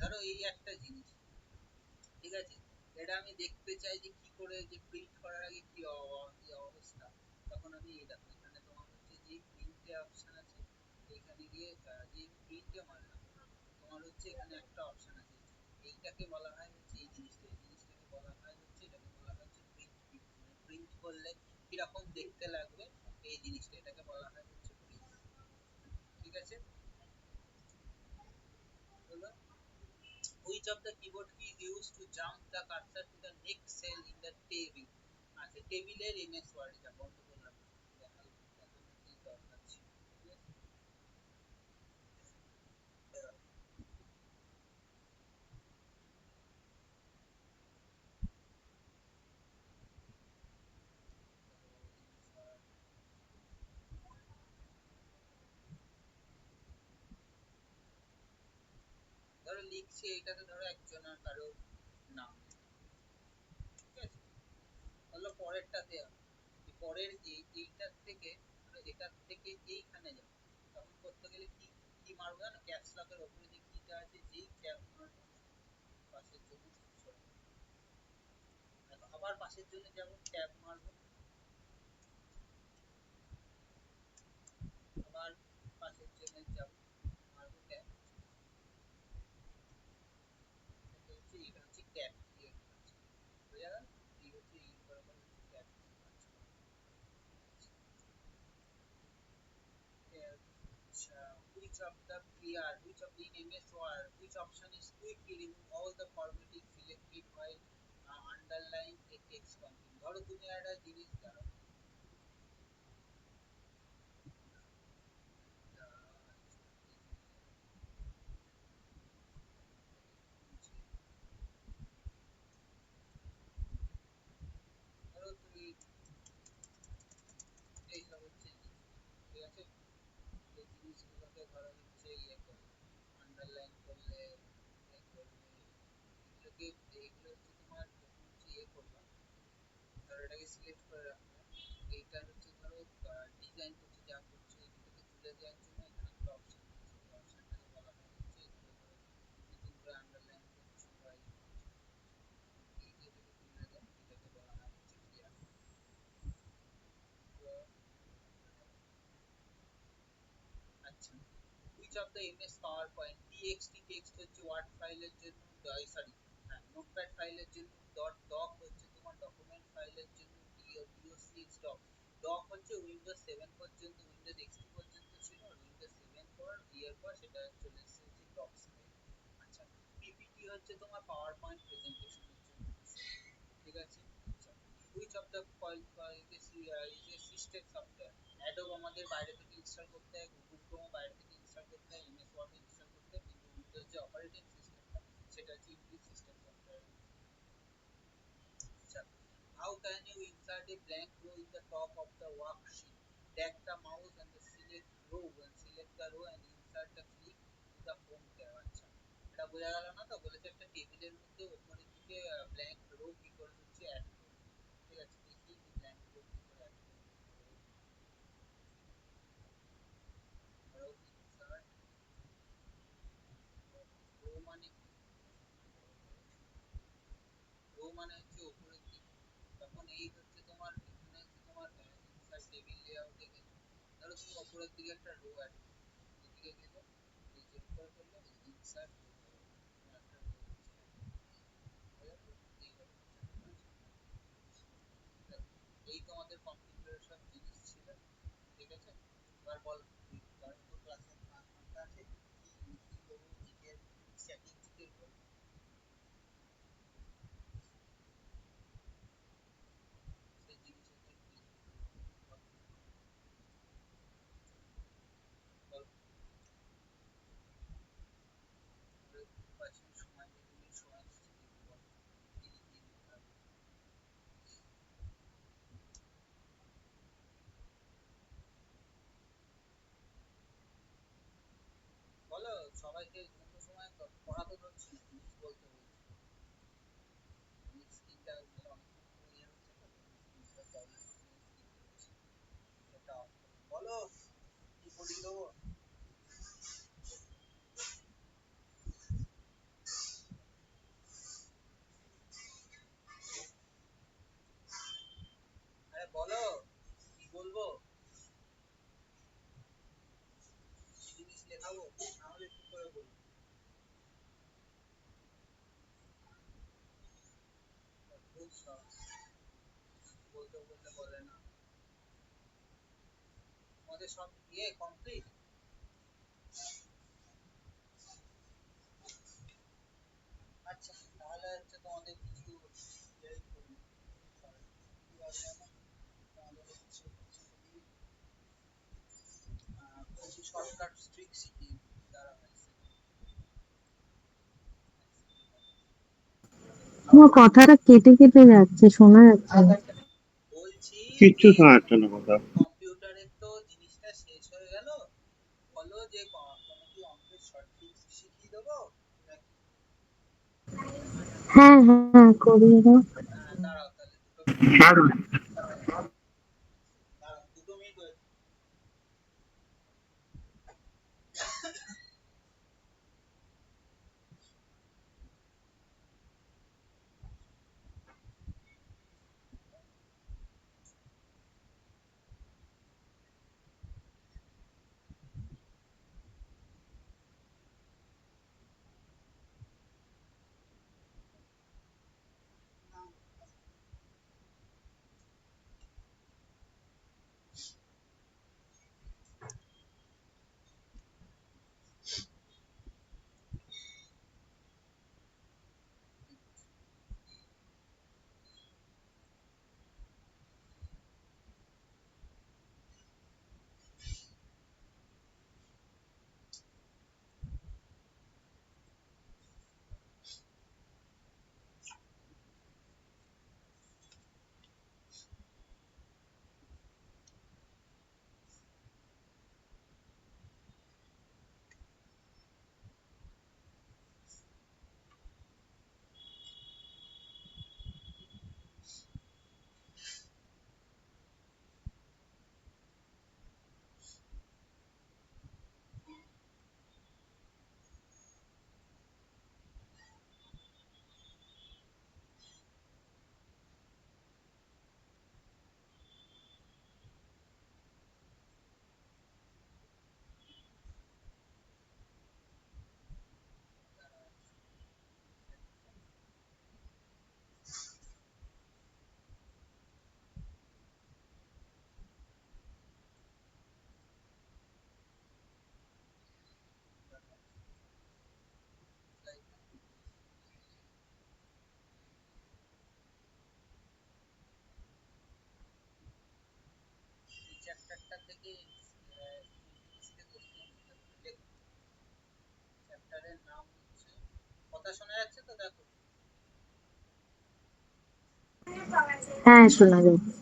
ধরো এই একটা জিনিস, ঠিক আছে, এটা আমি দেখতে চাই যে কি করে যে প্রিন্ট করার আগে কি কি অবস্থা, তখন আমি এই দেখো এখানে তোমার হচ্ছে যে প্রিন্টে অপশন আছে, এইখানে গিয়ে যে প্রিন্টে মারলাম, তোমার হচ্ছে এখানে একটা অপশন আছে, এইটাকে বলা হয় হচ্ছে এই জিনিসটা, এই জিনিসটাকে বলা হয় হচ্ছে, এটাকে বলা হয় হচ্ছে প্রিন্ট, মানে প্রিন্ট করলে কিরকম দেখতে লাগবে এই জিনিসটা, এটাকে বলা হয় হচ্ছে প্রিন্ট, ঠিক আছে। হলো, which of the keyboard keys used to jump the cursor to the next cell in the table, আচ্ছা টেবিলের এমএস ওয়ার্ড, যা বন্ধ করলাম দেখাই দেখানোর কি দরকার ছিল, ঠিক আছে। ধরো লিখছি এটাতে, ধরো একজনের কারো নাম, ঠিক আছে, হলো পরেরটাতে পরের এইটার থেকে, ধরো এটার থেকে এইখানে যাবো, তখন করতে গেলে কি কি মারবো জানো, ক্যাপস লকের ওপরে যে কিটা আছে, যেই ক্যাপ মারবো পাশের জন্য, আবার পাশের জন্য যাবো ট্যাব মারবো, আবার পাশের জন্য যাবো মারবো ট্যাব, এটা হচ্ছে এটা হচ্ছে ট্যাব ক্রিয়েট করছে, বোঝা গেল? এই হচ্ছে এই বরাবর হচ্ছে ট্যাব কাজ করা, which of the clear, which of the MS word, which option is quickly remove all the formatting selected while underline a text content, ধরো তুমি একটা জিনিস জানো, ধরো তুমি এইসব হচ্ছে জিনিস, ঠিক আছে, এই জিনিসগুলোকে ধরো হচ্ছে ইয়ে করলে, আন্ডারলাইন করলে, ইয়ে করলে, এগুলোকে, এইগুলো হচ্ছে তোমার যখন হচ্ছে ইয়ে করবা, ধরো এটাকে সিলেক্ট করে রাখবে, এইটা হচ্ছে ধরো ডিজাইন করছে, যা করছে এটাকে তুলে দেওয়ার জন্য এখানে একটা অপশন আছে, এই অপশনটাকে বলা হয় হচ্ছে, এগুলো ধরো নতুন করে আন্ডারলাইন করছো বা এই করছো, এইটাকে তুলে দেয়, এটাকে বলা হয় হচ্ছে ক্লিয়ার। আচ্ছা, which of the ms powerpoint txt text হচ্ছে ওয়ার্ড ফাইলের জন্য, সরি হ্যাঁ নোটপ্যাড ফাইলের জন্য, ডট ডক হচ্ছে তোমার ডকুমেন্ট ফাইলের জন্য, docx ডক, ডক হচ্ছে উইন্ডোজ 7 পর্যন্ত, উইন্ডোজ এক্সপি পর্যন্ত ছিল, আর উইন্ডোজ 7 পর ইয়ার পর সেটা চলে এসেছে হচ্ছে ডক্স ফাইল। আচ্ছা, পিপিটি হচ্ছে তোমার পাওয়ার পয়েন্ট প্রেজেন্টেশনের জন্য, ঠিক আছে। আচ্ছা, which of the system software, Adobe আমাদের বাইরে থেকে ইনস্টল করতে হয়, গুগল ক্রোম বাইরে থেকে ইনস্টল করতে হয়, এমএস ওয়ার্ড ইনস্টল করতে হয়, কিন্তু উইন্ডোজ যে operating can you insert a blank row in the top of the worksheet? Drag the mouse and the select row and select the row and insert the click to the home tab. আচ্ছা এটা বোঝা গেল না তো? বলেছে একটা টেবিলের মধ্যে উপরের দিকে ব্ল্যাঙ্ক রো কি করে হচ্ছে অ্যাড করব। ঠিক আছে, দেখি ব্ল্যাঙ্ক রো কি করে অ্যাড করব। রো ইনসার্ট রো মানে রো মানে হচ্ছে উপরের দিকে। তখন এই হচ্ছে তোমার এখানে হচ্ছে তোমার ইনসার্ট টেবিল লেআউটে গেলে ধরো তুমি উপরের দিকে একটা রো অ্যাড করবে, এদিকে গেলে এই যে উপরে করলে ইনসার্ট রো তোমার একটা রো এই তোমাদের কম্পিউটারের সব জিনিস ছিল। ঠিক আছে, এবার বল গল্প ক্লাসের নামটা আছে কি কি করবো নিজের সেটিংস কে বল সেই জিনিসের কি বল পাঁচ মিনিট সময় নিয়ে 2 মিনিট সময় নিচ্ছি বল কি কি দিতে হবে। বলো সবাইকে অন্য সময় পড়াতে হচ্ছে না, জিনিস বলতে বলছি স্ক্রিনটা অনেকক্ষণ ইয়ে হচ্ছে তো স্ক্রিনটা প্রবলেম হচ্ছে। এটা বলো কি বলি দেবো। আরে বলো কি বলবো, জিনিস লেখাবো নাহলে কি করে বলবো। খুব সহজ, বলতে বলতে বলে না। আমাদের সব ইয়ে কমপ্লিট। আচ্ছা তাহলে হচ্ছে তোমাদের কিছু হেল্প করবো কিভাবে যেন তোমাদের হচ্ছে কিছু শর্টকাট ট্রিক শিখিয়ে দ্বারা তোমার কথাটা কেটে কেটে যাচ্ছে, শোনা যাচ্ছে না। বলছি কিচ্ছু যে শোনা যাচ্ছে না কথা। কম্পিউটারের তো জিনিসটা শেষ হয়ে গেল, বলো যে কোনো কি অঙ্কের শর্ট ট্রিক শিখিয়ে দেবো নাকি? হ্যাঁ হ্যাঁ, করিয়ে দাও। দাঁড়াও তাহলে 2 মিনিট, হ্যাঁ দাঁড়াও 2 মিনিট ওয়েট। এই চ্যাপ্টারটা থেকে ইংলিশে কোশ্চেন দিতে হবে, দেখো চ্যাপ্টারের নাম হচ্ছে, কথা শোনা যাচ্ছে তো? দেখো হ্যাঁ, শোনা যাচ্ছে।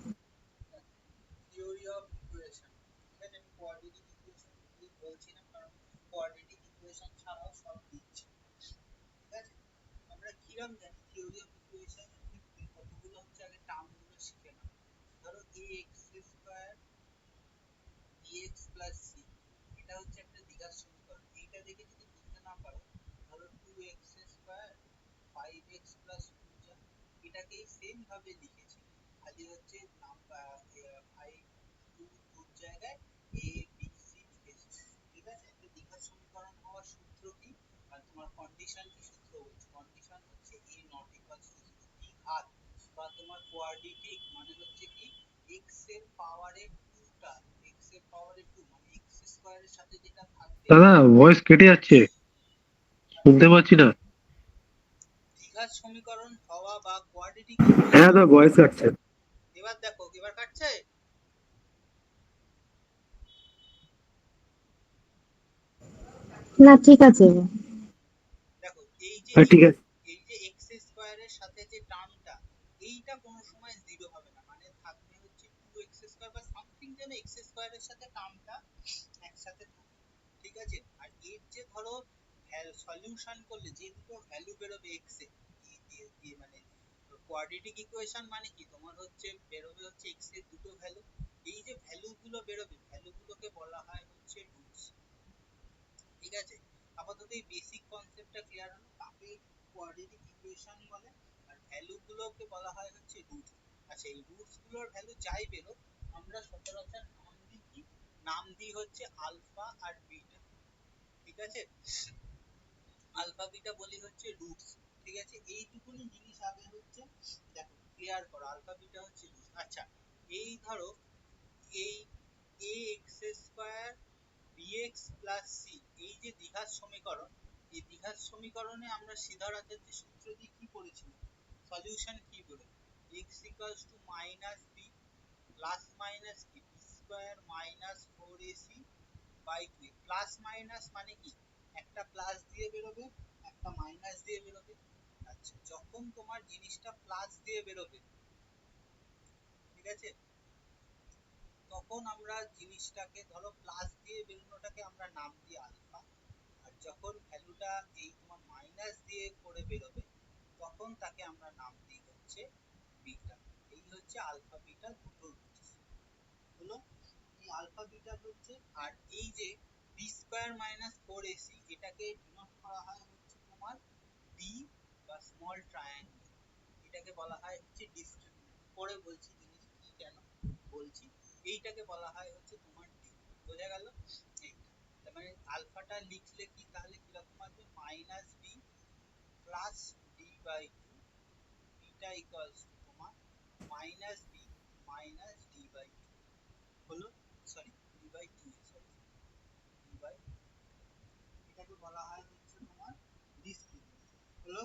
থিওরি অফ ইকুয়েশন, ঠিক আছে? আমি কোয়াড্রেটিক ইকুয়েশন বলছি না, কারণ কোয়াড্রেটিক ইকুয়েশন ছাড়াও সব দিচ্ছি, ঠিক আছে? আমরা কিরম জানি থিওরি অফ ইকুয়েশন ক্ষেত্রে কতগুলো হচ্ছে আগে টার্মগুলো শিখে নাও। ধরো ax square bx plus c, এটা হচ্ছে একটা দ্বিঘাত সমীকরণ। এইটা দেখে যদি বুঝতে না পারো, ধরো 2x স্কয়ার 5x প্লাস 2 যা, এটাকেই সেম ভাবে লিখেছি, খালি হচ্ছে নাম্বার 5 2 জায়গায় a b c লিখেছি, ঠিক আছে? একটা দ্বিঘাত সমীকরণ হওয়ার সূত্র কি, আর তোমার কন্ডিশন কি সূত্র বলছি? কন্ডিশন হচ্ছে a নট ইকুয়ালস টু 0। দ্বিঘাত বা তোমার কোয়াড্রেটিক মানে হচ্ছে কি x এর পাওয়ারে 2 টা, x এর পাওয়ারে 2 মানে x স্কয়ারের সাথে যেটা থাকবে। দাদা ভয়েস কেটে যাচ্ছে, শুনতে পাচ্ছি না। দ্বিঘাত সমীকরণ হওয়া বা কোয়াড্রেটিক হ্যাঁ ইকুয়েশন। দাদা ভয়েস কাটছে। এবার দেখো, এবার কাটছে? না, ঠিক আছে এবার। দেখো হ্যাঁ ঠিক আছে। এই যে x স্কয়ারের সাথে যে টার্মটা, এইটা কোনো সময় 0 হবে না, মানে থাকবে হচ্ছে 2x স্কয়ার বা সামথিং যেন x স্কয়ারের সাথে টার্মটা একসাথে থাকে, ঠিক আছে? আর এর যে ধরো সলিউশন করলে যে দুটো ভ্যালু বেরোবে x এ, দিয়ে মানে কোয়াড্রেটিক ইকুয়েশন মানে কি তোমার হচ্ছে বেরোবে হচ্ছে x এর দুটো ভ্যালু। এই যে ভ্যালু গুলো বেরোবে, ভ্যালু গুলোকে বলা হয় হচ্ছে রুটস, ঠিক আছে? আপাতত এই বেসিক কনসেপ্টটা ক্লিয়ার হলো, কাকে কোয়াড্রেটিক ইকুয়েশন বলে আর ভ্যালু গুলোকে বলা হয় হচ্ছে রুট। আচ্ছা, এই রুটস গুলোর ভ্যালু যাই বেরো, আমরা সচরাচর নাম দিই কি? নাম দিই হচ্ছে আলফা আর বিটা, ঠিক আছে? আলফা বিটা বলি হচ্ছে রুটস, ঠিক আছে? এইটুকুনি জিনিস আগে হচ্ছে দেখো ক্লিয়ার করো, আলফা বিটা হচ্ছে রুটস। আচ্ছা, এই ধরো এই ax square bx plus c, এই যে দ্বিঘাত সমীকরণ, এই দ্বিঘাত সমীকরণে আমরা সিদ্ধারাতের যে সূত্র দিয়ে কি করেছিলাম, সলিউশন কি বলে? x equals to minus b plus minus কি b square minus 4ac by 2। Plus minus মানে কি, একটা প্লাস দিয়ে বেরোবে, একটা মাইনাস দিয়ে বেরোবে। আচ্ছা, যখন তোমার জিনিসটা প্লাস দিয়ে বেরোবে, ঠিক আছে, তখন আমরা জিনিসটাকে ধরো প্লাস দিয়ে বেরোনোটাকে আমরা নাম দিই আলফা, আর যখন ভ্যালুটা এই তোমার মাইনাস দিয়ে করে বেরোবে, তখন তাকে আমরা নাম দিই হচ্ছে বিটা। এই হচ্ছে আলফা বিটা দুটো রুটস হলো। এই আলফা বিটা হচ্ছে, আর এই যে বি স্কয়ার মাইনাস 4ac, এটাকে ডিনোট করা হয় হচ্ছে তোমার ডি বা স্মল ট্রায়াঙ্গেল, এটাকে বলা হয় হচ্ছে ডিসক্রিমিনেন্ট। পরে বলছি জিনিস কি কেন বলছি। এইটাকে বলা হয় হচ্ছে তোমার ডি, বোঝা গেল? এইটা তার মানে আলফাটা লিখলে কি তাহলে কিরকম আসবে, minus B plus D by two, beta equals to তোমার minus B minus D by two হলো, sorry D by two, sorry D by, এটাকে বলা হয় হচ্ছে তোমার ডিসক্রিমিনেন্ট হলো।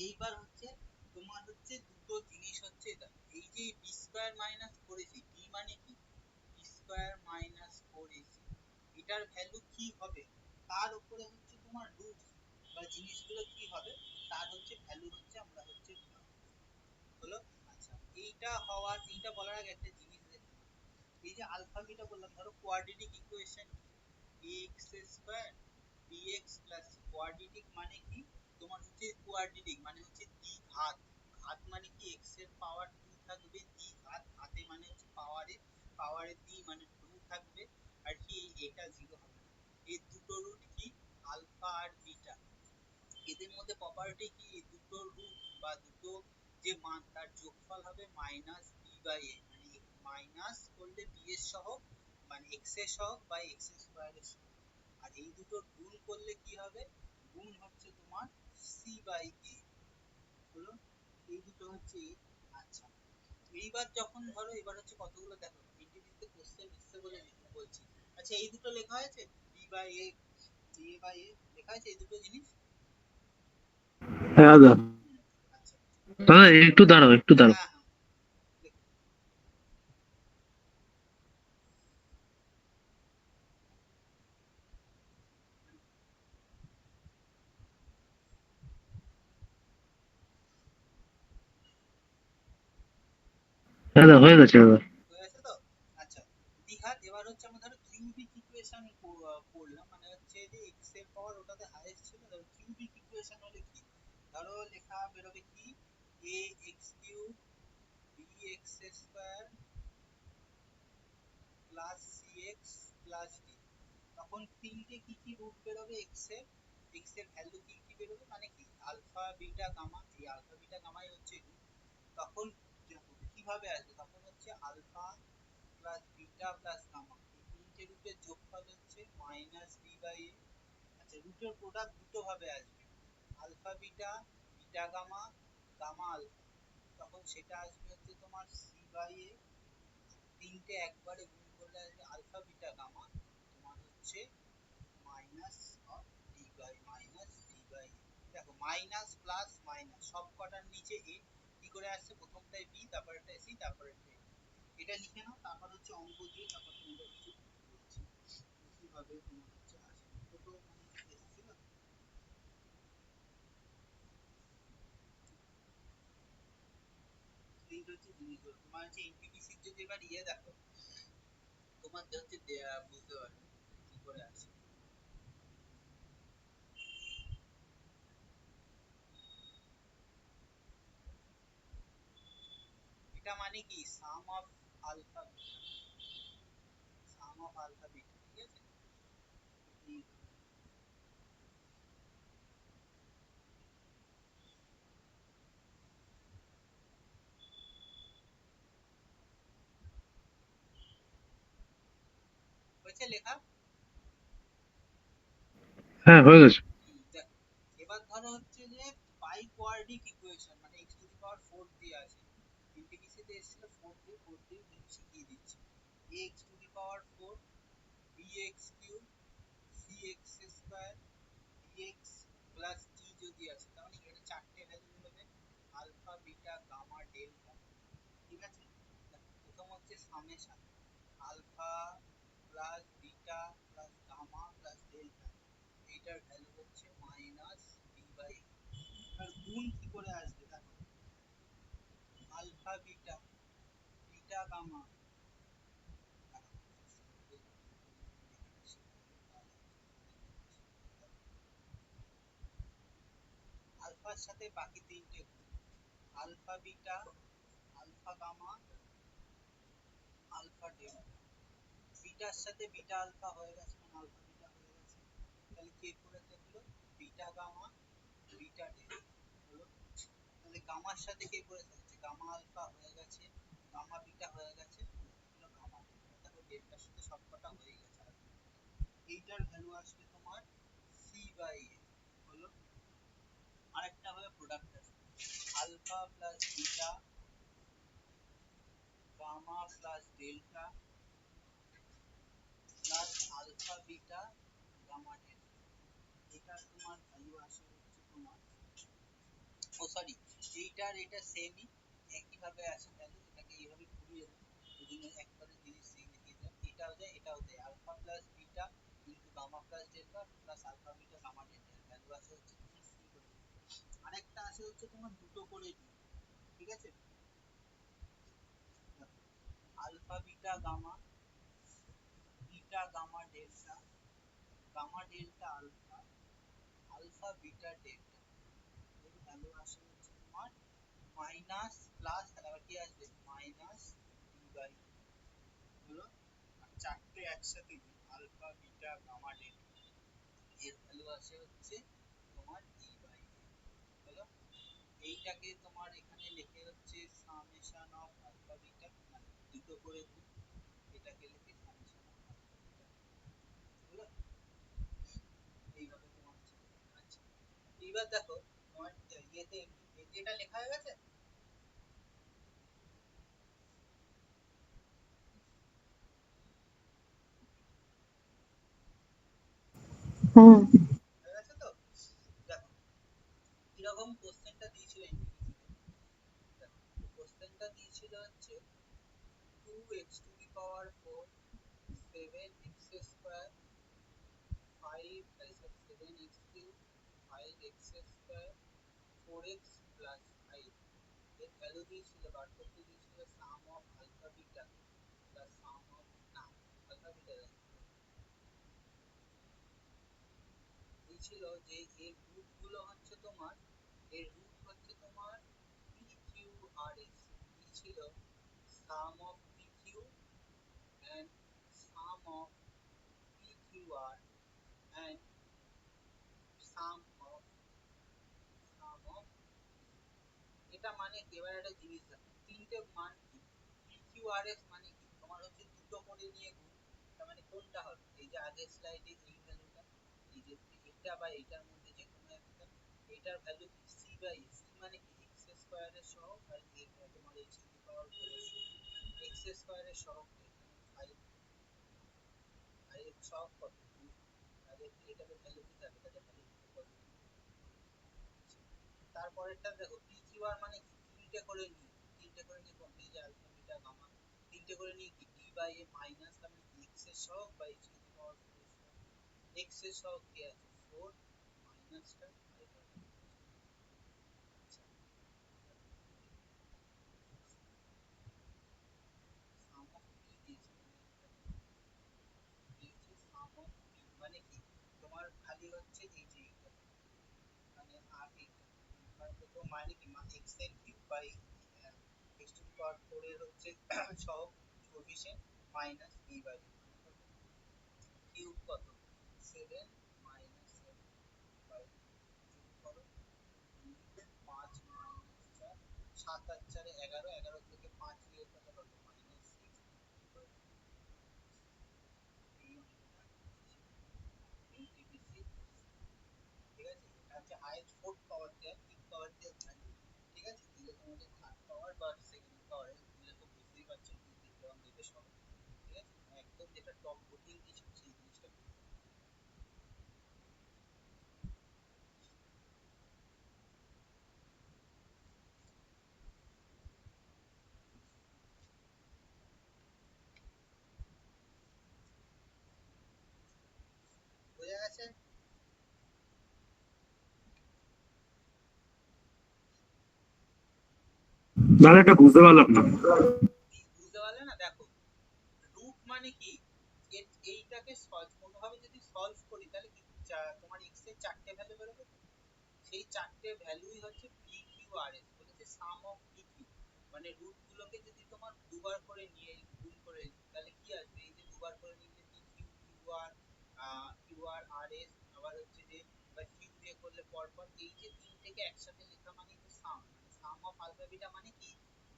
এইবার হচ্ছে তোমার হচ্ছে দুটো জিনিস হচ্ছে এটা, এই যে বি স্কয়ার মাইনাস করেছি, বি মানে কি বি স্কয়ার মাইনাস 4ac, এটার ভ্যালু কি হবে, তার উপরে হচ্ছে তোমার রুট বা জিনিসগুলো কি হবে, তার হচ্ছে ভ্যালু হচ্ছে আমরা হচ্ছে হলো। আচ্ছা, এইটা হওয়ার, এইটা বলার আগে একটা জিনিস দেখে নাও। এই যে আলফা বিটা বললাম, ধরো quadratic equation ax square bx plus quadratic মানে কি তোমার হচ্ছে কোয়াড্রেটিক মানে হচ্ছে দ্বিঘাত। ঘাত মানে কি x এর পাওয়ার 2 থাকবে, দ্বিঘাত ঘাতে মানে হচ্ছে পাওয়ারে, পাওয়ারে দ্বি মানে 2 থাকবে, আর কি এটা 0 হবে না। এই দুটো রুট কি, আলফা আর বিটা, এদের মধ্যে প্রপার্টি কি, দুটো রুট বা দুটো যে মান তার যোগফল হবে মাইনাস বি বাই এ, মানে মাইনাস করলে বি এর সহগ মানে এক্স এর সহগ বাই এক্স স্কয়ার এর সহগ, আর এই দুটো গুণ করলে কি হবে, গুণ হচ্ছে তোমার সি বাই এ হলো। এই দুটো হচ্ছে এ। আচ্ছা, এইবার যখন ধরো, এবার হচ্ছে কতগুলো দেখো ইন্টিগ্রেশন কোশ্চেন এসছে বলে বলছি। আচ্ছা, এই দুটো লেখা হয়েছে B by A, A by A লেখা হয়েছে এই দুটো জিনিস। হ্যাঁ দাদা। আচ্ছা, দাদা একটু দাঁড়াও, একটু দাঁড়াও। হ্যাঁ হ্যাঁ, দাদা হয়ে গেছে দাদা। হয়ে গেছে তো? আচ্ছা, দ্বিঘাত এবার হচ্ছে আমরা ধরো কিউবিক ইকুয়েশন করলাম, মানে হচ্ছে যে এক্স এর পাওয়ার ওটাতে হাইয়েস্ট ছিল, ধরো কিউবিক ইকুয়েশন হলে কি, ধরো লেখা বেরোবে কি, A x cube B x square plus C x plus D. তখন তিনটে কি কি রুট বেরোবে এক্স এর ভ্যালু কি কি বেরোবে, মানে কি আলফা বিটা গামা, এই আলফা বিটা গামাই হচ্ছে root। তখন কিভাবে আসবে, তখন হচ্ছে alpha plus beta plus gamma, এই তিনটে রুটের যোগফল হচ্ছে মাইনাস বি বাই এ। আচ্ছা, রুটের প্রোডাক্ট দুটো ভাবে আসবে, alpha beta, beta gamma, gamma alpha. তখন সেটা আসবে হচ্ছে তোমার সি বাই এ, তিনটে একবারে গুণ করলে আসবে আলফা বিটা গামা, তোমার হচ্ছে minus of D by minus D by. দেখো মাইনাস প্লাস মাইনাস সব কটার নিচে এ, কি করে আসছে, প্রথমটায় বি, তারপরেরটায় সি, তারপরেরটায় ডি। এটা লিখে নাও, তারপর হচ্ছে অঙ্ক দিয়ে তারপর তোমাদের হচ্ছে বলছি কিভাবে তোমার হচ্ছে আসবে। ছোট মানে এসেছিল, এই হচ্ছে জিনিসগুলো তোমার হচ্ছে এনটিপিসির যদি এবার ইয়ে দেখো, তোমার হচ্ছে বুঝতে পারবে কি করে আসে। এটা মানে কি sum of alpha beta, sum of alpha beta, ঠিক আছে। এই হয়েছে লেখা। হ্যাঁ হয়ে গেছে। দেখো, এবার ধরো হচ্ছে যে পাই কোয়াড্রিক ইকুয়েশন, মানে x টু দি পাওয়ার 4 দিয়ে আছে, ইন্টিগ্রেশন তে এসেছিল 4 দিয়ে শিখিয়ে দিচ্ছি। x to the power 4 bx cube cx square dx plus t যদি আছে, তাহলে এখানে চারটে ভ্যালু বেরোবে, আলফা বিটা গামা ডেল্টা। ঠিক আছে, দেখো প্রথম হচ্ছে summation alpha plus beta plus gamma plus delta, এইটার ভ্যালু হচ্ছে মাইনাস বি বাই। এবার গুণ কি করে আসবে দেখো, আলফা বিটা, বিটা গামা, আলফার সাথে বাকি তিনটে গুণ, alpha beta, alpha gamma, alpha delta. বিটার সাথে বিটা আলফা হয়ে গেছে, মানে আলফা বিটা হয়ে গেছে, তাহলে কি করে থাকলো, বিটা গামা, বিটা ডেল্টা হলো। তাহলে গামার সাথে কে করে থাকছে, গামা আলফা হয়ে গেছে, গামা বিটা হয়ে গেছে, হলো গামা ডেল্টা। দেখো ডেল্টার সাথে সবকটা হয়ে গেছে আর এইটার ভ্যালু আসবে তোমার সি বাই এ হলো। আরেকটা হবে প্রোডাক্ট আসবে alpha plus beta gamma plus delta plus alpha beta gamma delta. এটা তোমার ভ্যালু আসে হচ্ছে তোমার, ও সরি, এইটার এটা সেমই, একই ভাবে আসে ভ্যালু, এটাকে এইভাবে ঘুরিয়ে দাও, দুজনে একবারে জিনিস লিখে দাও, এটাও যায় এটাও যায়, alpha plus beta into gamma plus delta plus alpha beta gamma delta, value আসে হচ্ছে তোমার সি বাই। আরেকটা আসে হচ্ছে তোমার দুটো করে ডি, ঠিক আছে। দেখো alpha beta gamma, beta gamma delta, gamma delta alpha, alpha beta delta, এর ভ্যালু আসে হচ্ছে তোমার মাইনাস প্লাস, তাহলে আবার কি আসবে মাইনাস বি বাই, হলো। আর চারটে একসাথে আলফা বিটা গামা ডেল্টা, এর ভ্যালু আসে হচ্ছে তোমার ই বাই, হলো। এইটাকে তোমার এখানে লিখে হচ্ছে সামেশন অফ আলফা বিটা, মানে দুটো করে গুণ, এটাকে লিখে সামেশন অফ আলফা বিটা, হলো। এইভাবে তোমার হচ্ছে। আচ্ছা, এইবার দেখো তোমার ইয়েতে এটা লেখা হয়ে গেছে। হ্যাঁ। হয়ে গেছে তো? দেখো কিরকম কোশ্চেনটা দিয়েছিল এনটিপিসি তে, দেখো কোশ্চেনটা দিয়েছিল হচ্ছে 2x two the power 4 7x square 5 sorry 7x cube 5x square 4x plus 5, এর ভ্যালু দিয়েছিল, বার করতে দিয়েছিল সাম অফ এই ছিল যে এর রুট গুলো হচ্ছে তোমার, এর রুট হচ্ছে তোমার পি কিউ আর এস। কি ছিল? Sum of P Q and sum of PQR and sum of এটা মানে কি? এবার একটা জিনিস দেখো, তিনটে মান কি? PQRS মানে কি? তোমার হচ্ছে দুটো করে নিয়ে গুণ। তার মানে কোনটা হবে? এই যে আগের স্লাইডে এই ভ্যালুটা, এই যে এটা বা এটার মধ্যে যে কোনো একটা, এটার ভ্যালু কি? C by A। C মানে কি? x স্কয়ারের সহগ, আর তোমার h টু দি পাওয়ার 4 এর সহগ। x স্কয়ারের সহগ এখানে 5, আর এর সহগ কত? 2। তাহলে এটাতে ভ্যালু কি থাকবে? এটাতে ভ্যালু কত? তারপরেরটা দেখো, PQR মানে কি? তিনটে করে নিয়ে, তিনটে করে নিয়ে কোন? এই যে আলফা বিটা গামা, তিনটে করে নিয়ে কি? D বাই A মাইনাস, তার মানে কি x এর সহগ by h two the power 4 এর সহগ। x এর সহগ কি আছে? 4 মাইনাসটা এটা। সাম অফ p দিয়েছে, দিয়েছে সাম অফ p মানে কি? তোমার খালি হচ্ছে এই যে এটা, মানে আর এইটা, তো মানে কি? x এর cube by x to the power 4 এর হচ্ছে সহগ coefficient minus b by cube কত? 7 মাইনাস 7 বাই যোগ করো 5 মাইনাস 4, 7 আর 4 11, 11 থেকে 5 বিয়োগ করলে কত? মাইনাস 6 বাই এই অঙ্কটা এইটিপিসি। ঠিক আছে, এটা হচ্ছে হাইয়েস্ট ফোর্থ পাওয়ার দেওয়া, ফিফথ পাওয়ার দেওয়া ভ্যালু। ঠিক আছে, দিলে তোমাদের থার্ড পাওয়ার বা সেকেন্ড পাওয়ার দিলে তো বুঝতেই পারছো কি কিরকম দেবে সব। ঠিক আছে, একদম যেটা টপ ভোটিং কিছু সেই জিনিসটা করবে। বোঝা গেছে? দাদা এটা বুঝতে পারলাম না। বুঝতে পারলে না? দেখো, রুট মানে কি? এইটাকে কোনোভাবে যদি সলভ করি তাহলে কি তোমার x এর চারটে ভ্যালু বেরোবে। সেই চারটে ভ্যালুই হচ্ছে পি কিউ আর এস। বলেছে সাম অফ পি কিউ, মানে রুট গুলোকে যদি তোমার দুবার করে নিয়ে গুণ করে তাহলে কি আসবে? এই যে দুবার করে নিলে পি কিউ, কিউ আর আর এস, আবার হচ্ছে যে বা কিউ দিয়ে করলে পরপর, এই যে তিনটেকে একসাথে লেখা মানে তো সাম, মানে সাম অফ আলফা বিটা মানে কি?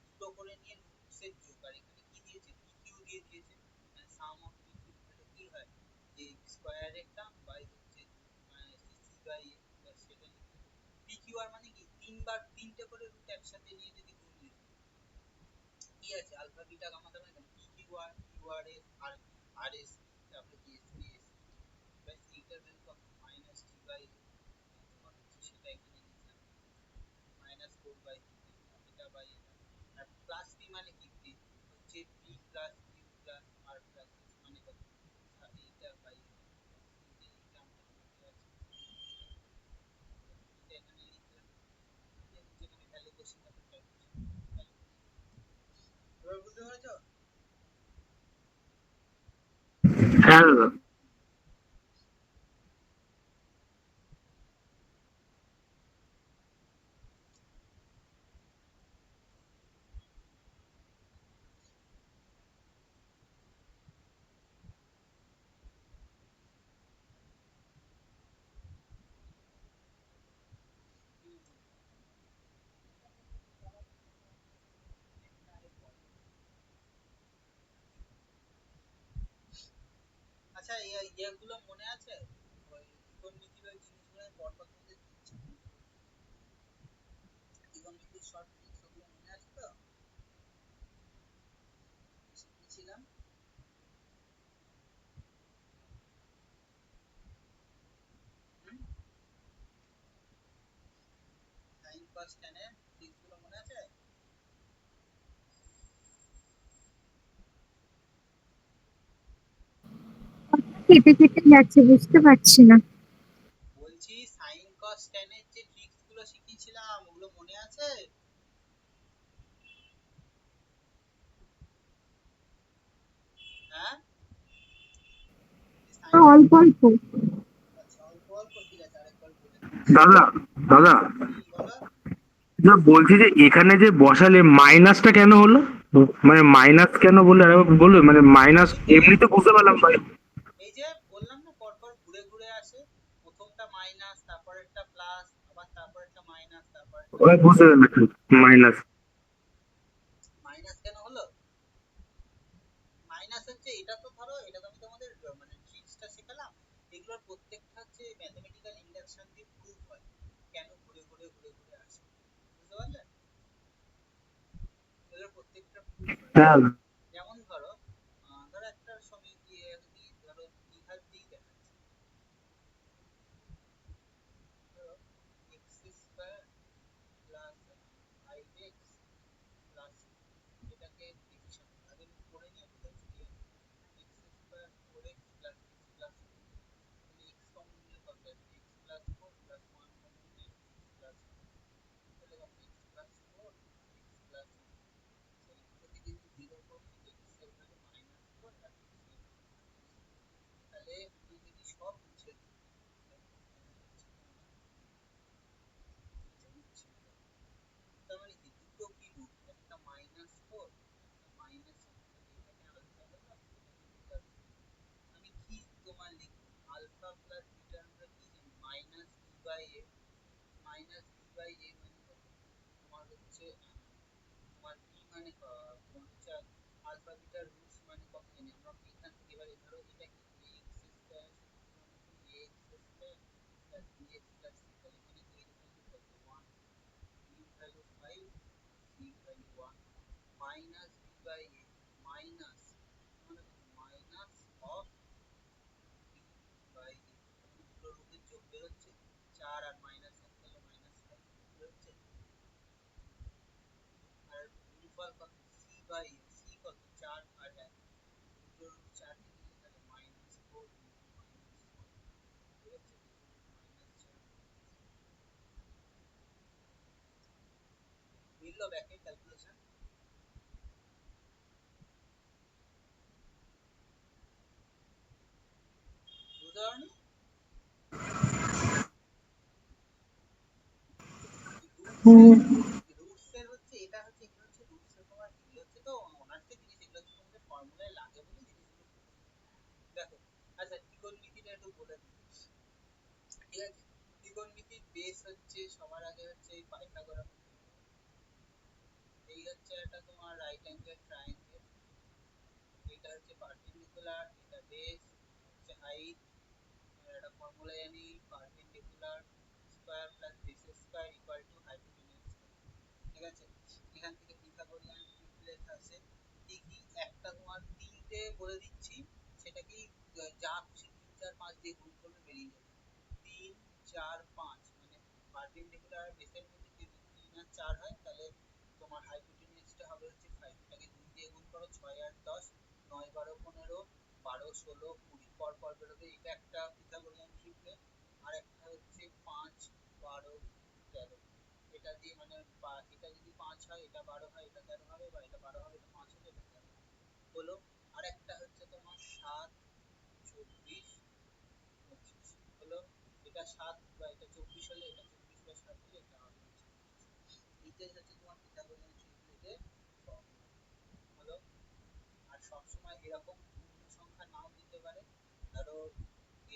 দুটো করে নিয়ে রুটস এর যোগ। আর এখানে কি দিয়েছে? পি কিউ দিয়ে দিয়েছে, মানে সাম অফ পি কিউ। তাহলে কি হয়? যে স্কয়ার একটা বাই হচ্ছে সি বাই এ, সেটা লিখতে। পিকিউআর মানে কি? তিনবার তিনটে করে রুট একসাথে নিয়ে যদি গুণ দিই, কি আছে? আলফা বিটা গামা, তার মানে পিকিউআর, কিউআর এস আর আর এস, তারপরে কি এস পি এস। বাস এইটার ভ্যালু কত? মাইনাস টি বাই তোমার হচ্ছে সেটা এখানে লিখলাম মাইনাস 4 বাই এটা বাই এটা। আর প্লাস পি মানে কি? হচ্ছে পি প্লাস কিউ প্লাস আর প্লাস এস মানে কত? এইটা বাই এটা, এই টার্মটার মধ্যে আছে, এটা এখানে লিখলাম, যেখানে ভ্যালু বসিয়ে তারপর ক্যালকুলেশন। এবার বুঝতে পেরেছো? হ্যাঁ দাদা। আচ্ছা, ইয়েগুলো মনে আছে? ওই ত্রিকোণমিতির ওই জিনিসগুলো আমি পরপর তোমাদের দিচ্ছি, ত্রিকোণমিতির শর্ট ট্রিক্স, ওগুলো মনে আছে তো? শিখিয়েছিলাম সাইন কস ট্যান এর ট্রিক্স গুলো মনে আছে? কেটে কেটে যাচ্ছে, বুঝতে পারছি না। বলছি সাইন কস ট্যান এর যে ট্রিক্স গুলো শিখিয়েছিলাম ওগুলো মনে আছে? হ্যাঁ, অল্প অল্প। আচ্ছা অল্প অল্প, ঠিক আছে আরেকবার বলে দাদা, দাদা, বলো। না বলছি যে এখানে যে বসালে মাইনাসটা কেন হলো? মানে মাইনাস কেন বললে আরেকবার বলবে, মানে মাইনাস এই যে এমনি তো বুঝতে পারলাম ভাই। এই যে বললাম না পরপর ঘুরে ঘুরে আসে, প্রথমটা মাইনাস, তারপরেরটা প্লাস, আবার তারপরেরটা মাইনাস, তারপরেরটা ওই প্লাস। বুঝতে পারলাম মাইনাস। মাইনাস কেন হলো? মাইনাস হচ্ছে এটা, তো ধরো এটা তো আমি তোমাদের মানে ট্রিক্সটা শেখালাম, এগুলোর প্রত্যেকটা হচ্ছে ম্যাথমেটিক্যাল ইন্ডাকশন দিয়ে প্রুফ হয় কেন ঘুরে ঘুরে ঘুরে ঘুরে আসে, বুঝতে পারলে? এগুলোর প্রত্যেকটা প্রুফ হয়। হ্যাঁ, যেমন ধরো ধরো একটা সময় দিয়ে ধরো দ্বিঘাত দিয়ে দেখাচ্ছি, ধরো x square plus 5x plus, এটাকে ডিভিশন আগে করে নিয়ে বোঝাচ্ছি, ঠিক আছে? X square 4x plus x plus 2, তাহলে এক্স কমন নিলে কত আছে? এক্স প্লাস 4 প্লাস 1 কমন নিলে এক্স প্লাস 2, তাহলে কত? X plus 4 x plus 1। এই দুটো থেকে যদি জিরো করি, এক্স এর ভ্যালু মাইনাস 4 আর এক্স এর ভ্যালু মাইনাস 4। তাহলে আমি যদি সব মুছে দিই, তাহলে হচ্ছে তোমার মুছে দিলাম, তার মানে কি দুটো কি রুট, একটা মাইনাস 4 একটা মাইনাস 1, তাহলে এটাকে আলফা ধরলাম, এটাকে বিটা ধরলাম। আমি কি তোমার লিখবো? আলফা প্লাস বিটা আমরা কি জানি? Minus B by A. Minus B by A মানে কত? তোমার হচ্ছে তোমার বি মানে তোমার হচ্ছে আলফা বিটার রুটস মানে কত জানি আমরা এখান থেকে। এবারে ধরো এটা কি এক্স স্কয়ার সমান X square plus B X plus C, তাহলে এখানে এর ভ্যালু কত? 1, বির ভ্যালু 5, সির value 1, minus B by A minus মানে কত? Minus of B by A, মানে দুটো রুটের যোগ বেরোচ্ছে 4 আর মাইনাস 1, তাহলে মাইনাস 5 বেরোচ্ছে। আর গুণফল কত? সি বাই এ, সি কত? 4 আর 1, দুটো রুট 4 কে দিলে তাহলে মাইনাস 4 ইন্টু মাইনাস 4 বেরোচ্ছে, দুটো রুট মাইনাস 4 মিললো ব্যাকের ক্যালকুলেশন? বুঝতে পারোনি? হুম। রুটস এর হচ্ছে এটা হচ্ছে, এগুলো হচ্ছে রুটস এর তোমার, এগুলো হচ্ছে তো অনার্সের জিনিস, এগুলো হচ্ছে তোমাদের ফর্মুলায় লাগে বলে জিনিসগুলো পড়ে। দেখো, আচ্ছা ত্রিকোণমিতিটা একটু বলে দিই, ঠিক আছে? ত্রিকোণমিতির বেস হচ্ছে সবার আগে হচ্ছে এই পাইথাগোরাস। এই হচ্ছে একটা তোমার রাইট অ্যাঙ্গেল ট্রায়াঙ্গেল, এটা হচ্ছে পারপেন্ডিকুলার, এটা বেস, হচ্ছে হাইট। একটা ফর্মুলা জানি, perpendicular square plus base square equal to হাইপোটেনিউজ square, ঠিক আছে? এখান থেকে পিথাগোরিয়ান ট্রিপলেট আছে, কি কি? একটা তোমার তিনটে বলে দিচ্ছি, সেটা কি যা খুশি 3 4 5 দিয়ে গুণ করলে বেরিয়ে যাবে। 3 4 5 মানে পারপেন্ডিকুলার বেসের মধ্যে যদি 3 আর 4 হয়, তাহলে তোমার হাইপোটেনিউজটা হবে হচ্ছে 5। এটাকে 2 দিয়ে গুণ করো, 6 আর 10 9 12 15 12 16 20 পর পর বেরোবে, এটা একটা পিথাগোরিয়ান ট্রিপলেট। আর একটা হচ্ছে 5 12 13, এটা দিয়ে মানে এটা যদি 5 হয়, এটা 12 হয়, এটা 13 হবে, বা এটা 12 হবে, এটা 5 হবে, এটা 13 হবে, হলো। আর একটা হচ্ছে তোমার 7 24 25, হলো। এটা 7 বা এটা 24 হলে, এটা 24 বা 7 হলে এটা হবে হচ্ছে 25। এইটাই হচ্ছে তোমার পিথাগোরিয়ান ট্রিপলেটের ফর্মুলা, হলো। আর সবসময় এরকম পূর্ণ সংখ্যা নাও দিতে পারে, ধরো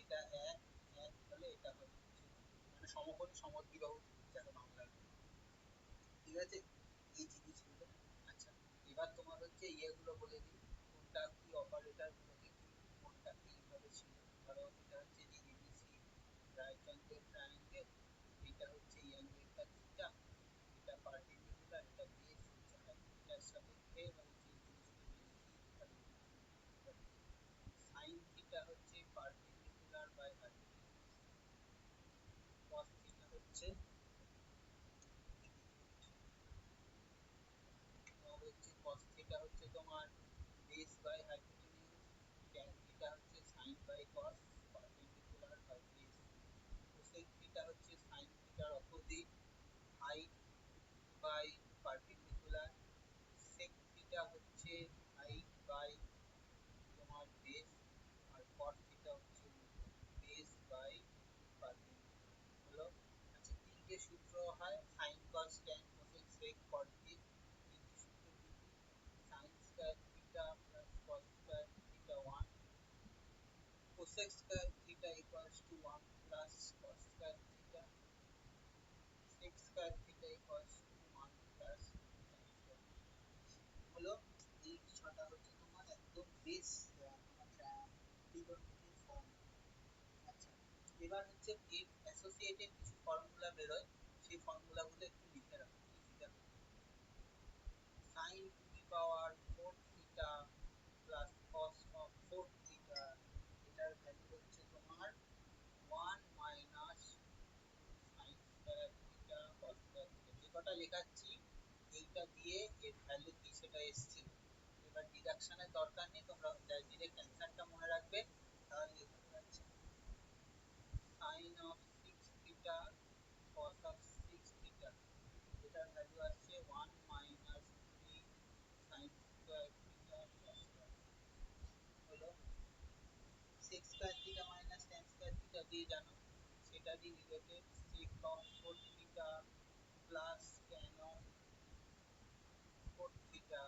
এটা 1 1 হলে এটা হবে হচ্ছে মানে সমকোণী সমদ্বিবাহু যাকে বাংলায় বলে, ঠিক আছে? এই জিনিসগুলো। আচ্ছা, এবার তোমার হচ্ছে ইয়েগুলো বলে দিই, কোনটা কি অপারেটর গুলোকে কি কোনটা কিভাবে ছিল। ধরো এটা হচ্ছে যে এবিসি রাইট অ্যাঙ্গেল ট্রায়াঙ্গেল, এটা হচ্ছে এই অ্যাঙ্গেলটা থিটা, এটা পারপেন্ডিকুলার, এটা বেস হচ্ছে হাইট, এটার সাপেক্ষে এবার হচ্ছে এই জিনিসগুলো লিখি, তাহলে সাইন থিটা হচ্ছে perpendicular by hypotenuse, cos theta হচ্ছে তোমার হচ্ছে cos থিটা হচ্ছে তোমার base by hypotenuse, sec square theta equals to 1 plus cos square theta, sec square theta equals to 1 plus tan square হলো। এই ছটা হচ্ছে তোমার একদম বেস তোমার ট্রিগোনোমেট্রিক ফর্মুলা। আচ্ছা, এবার হচ্ছে এর অ্যাসোসিয়েটেড কিছু ফর্মুলা বেরোয়, সেই ফর্মুলাগুলো একটু লিখে রাখো ইজিটা। sin two the power 4 theta plus cos of 4 theta, এটার ভ্যালু হচ্ছে তোমার 1 minus sin square theta cos square theta. যে কটা লেখাচ্ছি এইটা দিয়ে এর ভ্যালু কি সেটা এসেছিল। এবার ডিডাকশনের দরকার নেই, তোমরা ডাইরেক্ট অ্যান্সারটা মনে রাখবে তাহলেই হবে। আচ্ছা, sin of 6 theta cos of 6 theta, এটার ভ্যালু আসছে 1 minus 3 sin square theta cos square হলো। sec square theta minus tan square theta দিয়ে জানো, সেটারই related sec of 4 theta plus tan of 4 theta,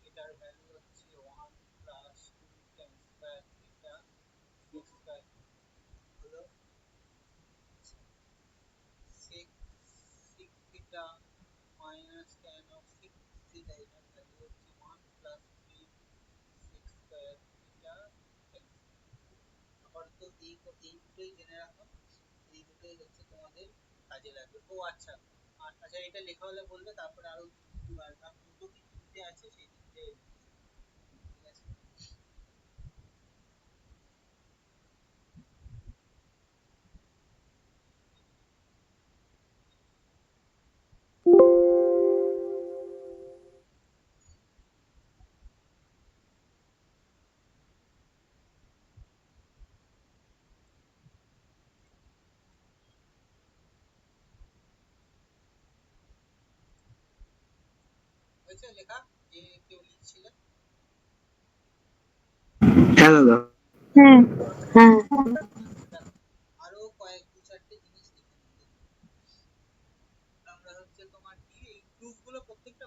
এটার ভ্যালু হচ্ছে 1 plus 2 tan square theta sec square হলো। sec 6 theta minus tan of 6 theta, এটার value হচ্ছে 1 plus 3 sec square theta tan। আপাতত এই দুটোই জেনে রাখো, এই দুটোই হচ্ছে তোমাদের কাজে লাগবে। ও আচ্ছা, আচ্ছা এটা লেখা হলে বলবে, তারপরে আরো দুটো কি তিনটে আছে সেই তিনটে, ঠিক আছে। হয়েছে লেখা? যে কেউ লিখছিলেন? হ্যাঁ দাদা। হ্যাঁ হ্যাঁ আচ্ছা, আরো কয়েক দু চারটে জিনিস লিখে নিতে। আমরা হচ্ছে তোমার কি এই প্রুফ গুলো, প্রত্যেকটা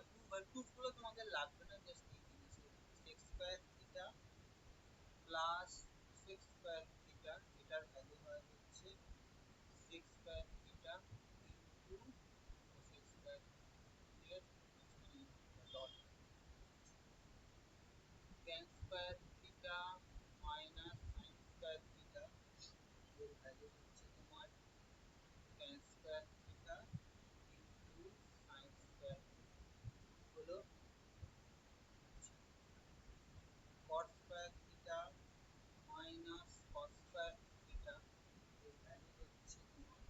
প্রুফ গুলো তোমাদের লাগবে না, জাস্ট এই জিনিস sec square theta plus sec square theta, এটার ভ্যালু হয় হচ্ছে sec square theta into cosec square, ঠিক আছে, মাঝখানে dot. tan square theta minus sin square theta, এর ভ্যালু হচ্ছে তোমার tan square theta into sin square হলো। cos square theta minus cos square theta, এর ভ্যালু হচ্ছে তোমার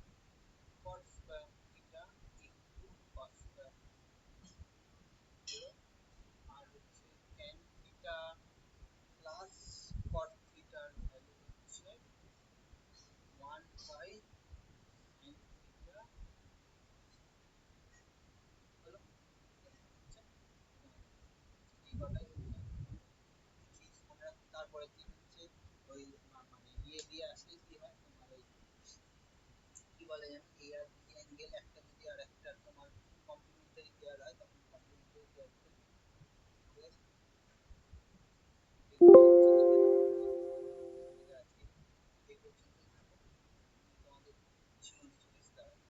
cot square theta into cos square হলো। আর হচ্ছে tan থিটা প্লাস cot থিটার ভ্যালু হচ্ছে 1 বাই sin থিটা হলো। আচ্ছা, এই কটাই হচ্ছে ট্রিক্স মনে রাখো। তারপরের দিন হচ্ছে ওই মানে ইয়ে দিয়ে আসলে কি হয় তোমার, ওই কি বলে জানো, এ আর বি অ্যাঙ্গেল একটা যদি আর একটা তোমার